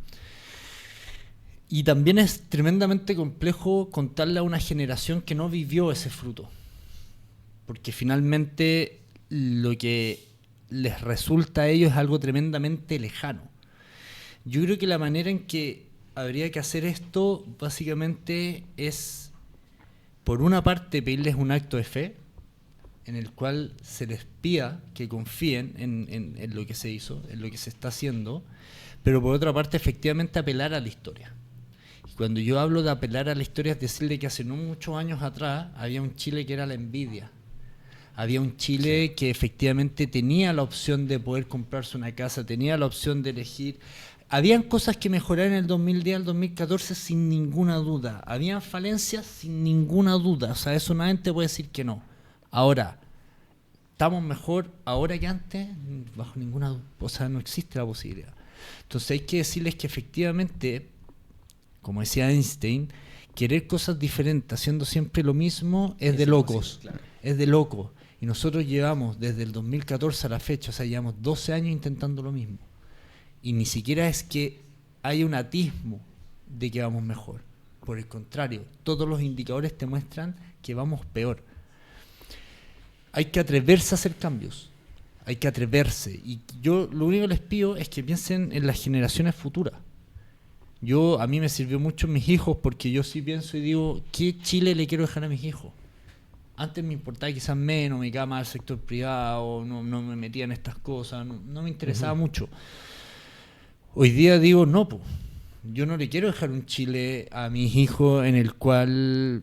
Y también es tremendamente complejo contarle a una generación que no vivió ese fruto. Porque finalmente lo que les resulta a ellos es algo tremendamente lejano. Yo creo que la manera en que habría que hacer esto básicamente es, por una parte, pedirles un acto de fe en el cual se les pida que confíen en lo que se hizo, en lo que se está haciendo, pero por otra parte, efectivamente, apelar a la historia. Y cuando yo hablo de apelar a la historia, es decirle que hace no muchos años atrás había un Chile que era la envidia. Había un Chile que efectivamente tenía la opción de poder comprarse una casa, tenía la opción de elegir. Habían cosas que mejorar en el 2010 al 2014 sin ninguna duda. Habían falencias sin ninguna duda. O sea, eso nadie te puede decir que no. Ahora, ¿estamos mejor ahora que antes? Bajo ninguna duda. O sea, no existe la posibilidad. Entonces hay que decirles que efectivamente, como decía Einstein, querer cosas diferentes haciendo siempre lo mismo es de locos. Claro. Es de locos. Y nosotros llevamos desde el 2014 a la fecha, o sea, llevamos 12 años intentando lo mismo. Y ni siquiera es que haya un atismo de que vamos mejor. Por el contrario, todos los indicadores te muestran que vamos peor. Hay que atreverse a hacer cambios. Hay que atreverse. Y yo lo único que les pido es que piensen en las generaciones futuras. A mí me sirvió mucho mis hijos, porque yo sí pienso y digo, ¿qué Chile le quiero dejar a mis hijos? Antes me importaba quizás menos, me quedaba más al sector privado, no me metía en estas cosas, no me interesaba mucho. Hoy día digo, no, yo no le quiero dejar un Chile a mis hijos en el cual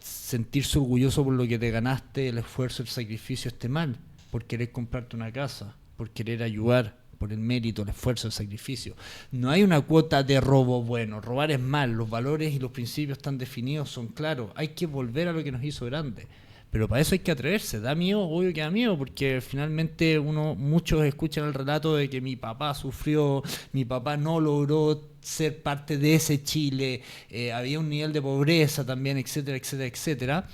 sentirse orgulloso por lo que te ganaste, el esfuerzo, el sacrificio esté mal, por querer comprarte una casa, por querer ayudar, por el mérito, el esfuerzo, el sacrificio. No hay una cuota de robo bueno, robar es mal, los valores y los principios están definidos, son claros, hay que volver a lo que nos hizo grande. Pero para eso hay que atreverse, da miedo, obvio que da miedo, porque finalmente muchos escuchan el relato de que mi papá sufrió, mi papá no logró ser parte de ese Chile, había un nivel de pobreza también, etcétera, etcétera, etcétera.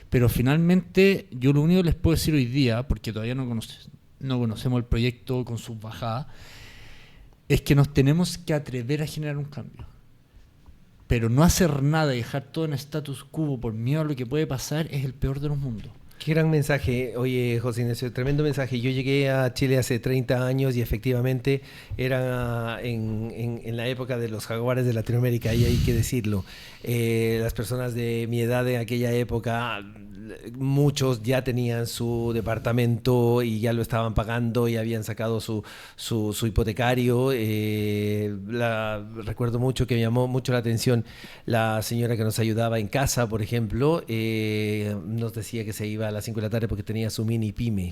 Pero finalmente yo lo único que les puedo decir hoy día, porque todavía no conocemos el proyecto con sus bajadas, es que nos tenemos que atrever a generar un cambio. Pero no hacer nada y dejar todo en status quo por miedo a lo que puede pasar es el peor de los mundos. Qué gran mensaje. Oye, José Ignacio, tremendo mensaje. Yo llegué a Chile hace 30 años y efectivamente era en la época de los jaguares de Latinoamérica, y hay que decirlo. Las personas de mi edad en aquella época, muchos ya tenían su departamento y ya lo estaban pagando y habían sacado su hipotecario. Recuerdo mucho que me llamó mucho la atención la señora que nos ayudaba en casa, por ejemplo, nos decía que se iba a las 5 de la tarde porque tenía su mini pyme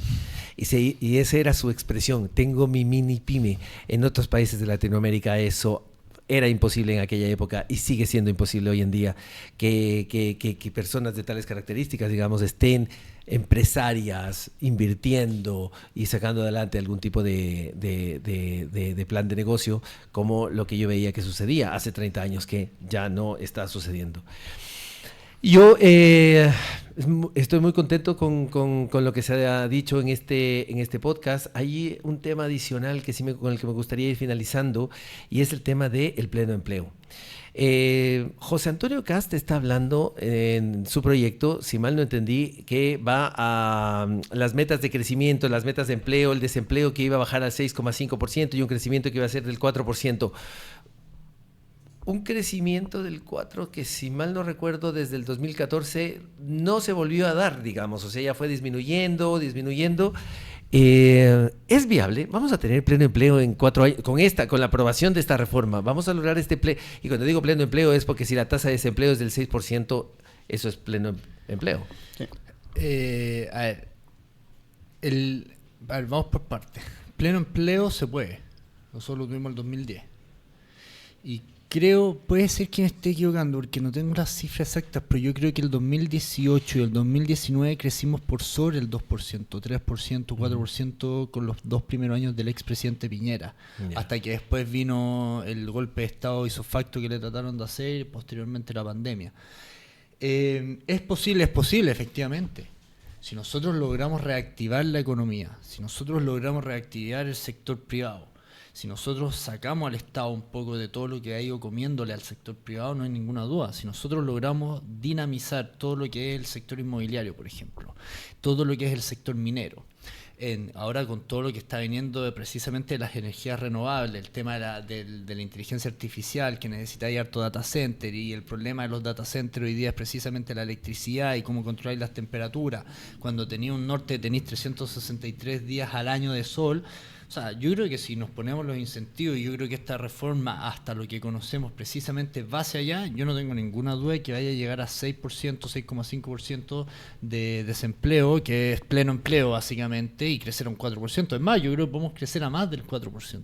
y esa era su expresión, tengo mi mini pyme. En otros países de Latinoamérica eso era imposible en aquella época y sigue siendo imposible hoy en día que personas de tales características, digamos, estén empresarias invirtiendo y sacando adelante algún tipo de plan de negocio, como lo que yo veía que sucedía hace 30 años, que ya no está sucediendo. Yo estoy muy contento con lo que se ha dicho en este podcast. Hay un tema adicional con el que me gustaría ir finalizando, y es el tema del pleno empleo. José Antonio Kast está hablando en su proyecto, si mal no entendí, que va a las metas de crecimiento, las metas de empleo, el desempleo que iba a bajar al 6,5% y un crecimiento que iba a ser del 4%. Un crecimiento del 4% que, si mal no recuerdo, desde el 2014 no se volvió a dar, digamos, o sea, ya fue disminuyendo. ¿Es viable? Vamos a tener pleno empleo en 4 años, con la aprobación de esta reforma. Vamos a lograr este pleno, y cuando digo pleno empleo es porque si la tasa de desempleo es del 6%, eso es pleno empleo. Sí. Vamos por partes. Pleno empleo se puede. Nosotros lo tuvimos en el 2010. Y puede ser que me esté equivocando porque no tengo las cifras exactas, pero yo creo que el 2018 y el 2019 crecimos por sobre el 2%, 3%, 4% con los 2 primeros años del expresidente Piñera, hasta que después vino el golpe de Estado isofacto que le trataron de hacer y posteriormente la pandemia. Es posible, efectivamente. Si nosotros logramos reactivar la economía, si nosotros logramos reactivar el sector privado, Si nosotros sacamos al Estado un poco de todo lo que ha ido comiéndole al sector privado, no hay ninguna duda. Si nosotros logramos dinamizar todo lo que es el sector inmobiliario, por ejemplo, todo lo que es el sector minero, ahora con todo lo que está viniendo precisamente de las energías renovables, el tema de la inteligencia artificial, que necesita harto data center, y el problema de los data centers hoy día es precisamente la electricidad y cómo controlar las temperaturas. Cuando tenía un norte tenéis 363 días al año de sol. O sea, yo creo que si nos ponemos los incentivos, y yo creo que esta reforma, hasta lo que conocemos precisamente, va hacia allá, yo no tengo ninguna duda de que vaya a llegar a 6%, 6,5% de desempleo, que es pleno empleo básicamente, y crecer a un 4%. Es más, yo creo que podemos crecer a más del 4%.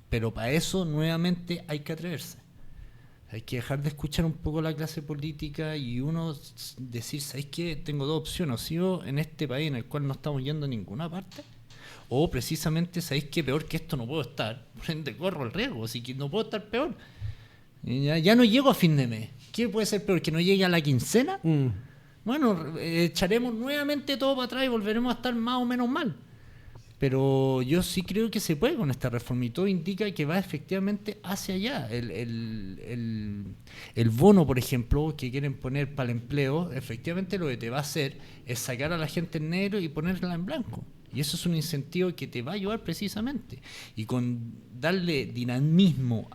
Pero para eso, nuevamente, hay que atreverse. Hay que dejar de escuchar un poco la clase política y uno decir, ¿sabes qué? Tengo dos opciones. O sigo en este país en el cual no estamos yendo a ninguna parte, o precisamente, ¿sabéis qué? Peor que esto no puedo estar, por ende corro el riesgo, así que no puedo estar peor. Ya no llego a fin de mes. ¿Qué puede ser peor? ¿Que no llegue a la quincena? Bueno, echaremos nuevamente todo para atrás y volveremos a estar más o menos mal. Pero yo sí creo que se puede con esta reforma, y todo indica que va efectivamente hacia allá. El bono, por ejemplo, que quieren poner para el empleo, efectivamente lo que te va a hacer es sacar a la gente en negro y ponerla en blanco. Y eso es un incentivo que te va a ayudar precisamente. Y con darle dinamismo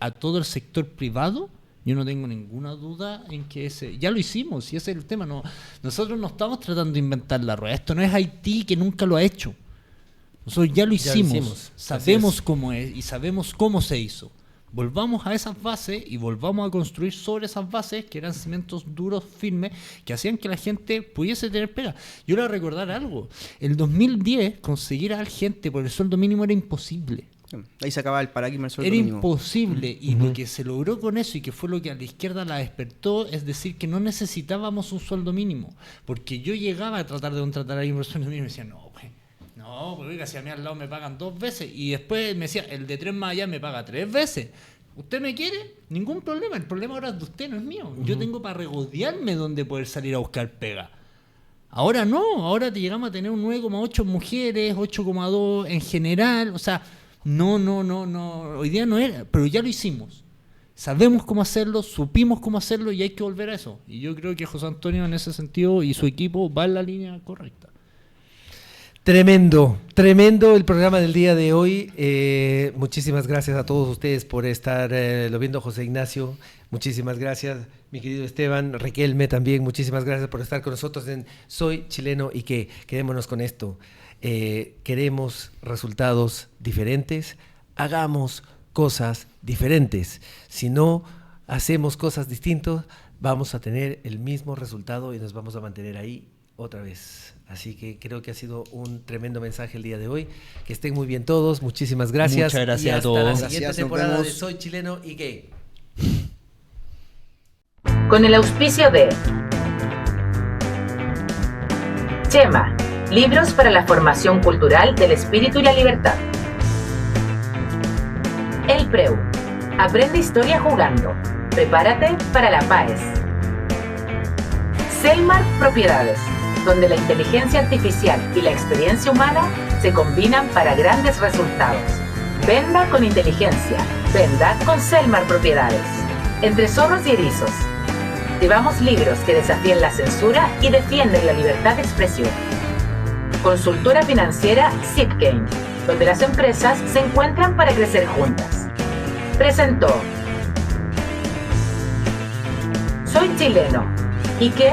a todo el sector privado, yo no tengo ninguna duda en que ya lo hicimos, y ese es el tema. Nosotros no estamos tratando de inventar la rueda. Esto no es Haití, que nunca lo ha hecho. Nosotros ya lo hicimos. Sabemos cómo es y sabemos cómo se hizo. Volvamos a esas bases y volvamos a construir sobre esas bases, que eran cimientos duros, firmes, que hacían que la gente pudiese tener pega. Yo le voy a recordar algo. En el 2010, conseguir a gente por el sueldo mínimo era imposible. Ahí se acababa el paradigma del sueldo Era mínimo. Imposible. Y lo que se logró con eso, y que fue lo que a la izquierda la despertó, es decir, que no necesitábamos un sueldo mínimo. Porque yo llegaba a tratar de contratar a alguien por el sueldo mínimo y me decían, no, pues oiga, si a mí al lado me pagan 2 veces, y después me decía, el de 3 más allá me paga 3 veces. ¿Usted me quiere? Ningún problema, el problema ahora es de usted, no es mío. Yo tengo para regodearme donde poder salir a buscar pega. Ahora no, ahora te llegamos a tener un 9,8 mujeres, 8,2 en general, o sea, no, hoy día no era, pero ya lo hicimos. Sabemos cómo hacerlo, supimos cómo hacerlo, y hay que volver a eso. Y yo creo que José Antonio en ese sentido y su equipo va en la línea correcta. Tremendo el programa del día de hoy. Muchísimas gracias a todos ustedes por estar lo viendo. José Ignacio, muchísimas gracias. Mi querido Esteban, Riquelme también, muchísimas gracias por estar con nosotros en Soy Chileno y que. Quedémonos con esto. Queremos resultados diferentes, hagamos cosas diferentes. Si no hacemos cosas distintas, vamos a tener el mismo resultado y nos vamos a mantener ahí otra vez. Así que creo que ha sido un tremendo mensaje el día de hoy. Que estén muy bien todos. Muchísimas gracias. Muchas gracias a todos. Y hasta la siguiente temporada nos de Soy Chileno y Gay. Con el auspicio de Chema, libros para la formación cultural del espíritu y la libertad. El Preu, aprende historia jugando. Prepárate para la PAES. Selmar Propiedades, donde la inteligencia artificial y la experiencia humana se combinan para grandes resultados. Venda con inteligencia. Venda con Selmar Propiedades. Entre zorros y erizos. Llevamos libros que desafíen la censura y defienden la libertad de expresión. Consultora financiera Zipgain, donde las empresas se encuentran para crecer juntas. Presentó Soy Chileno. ¿Y qué?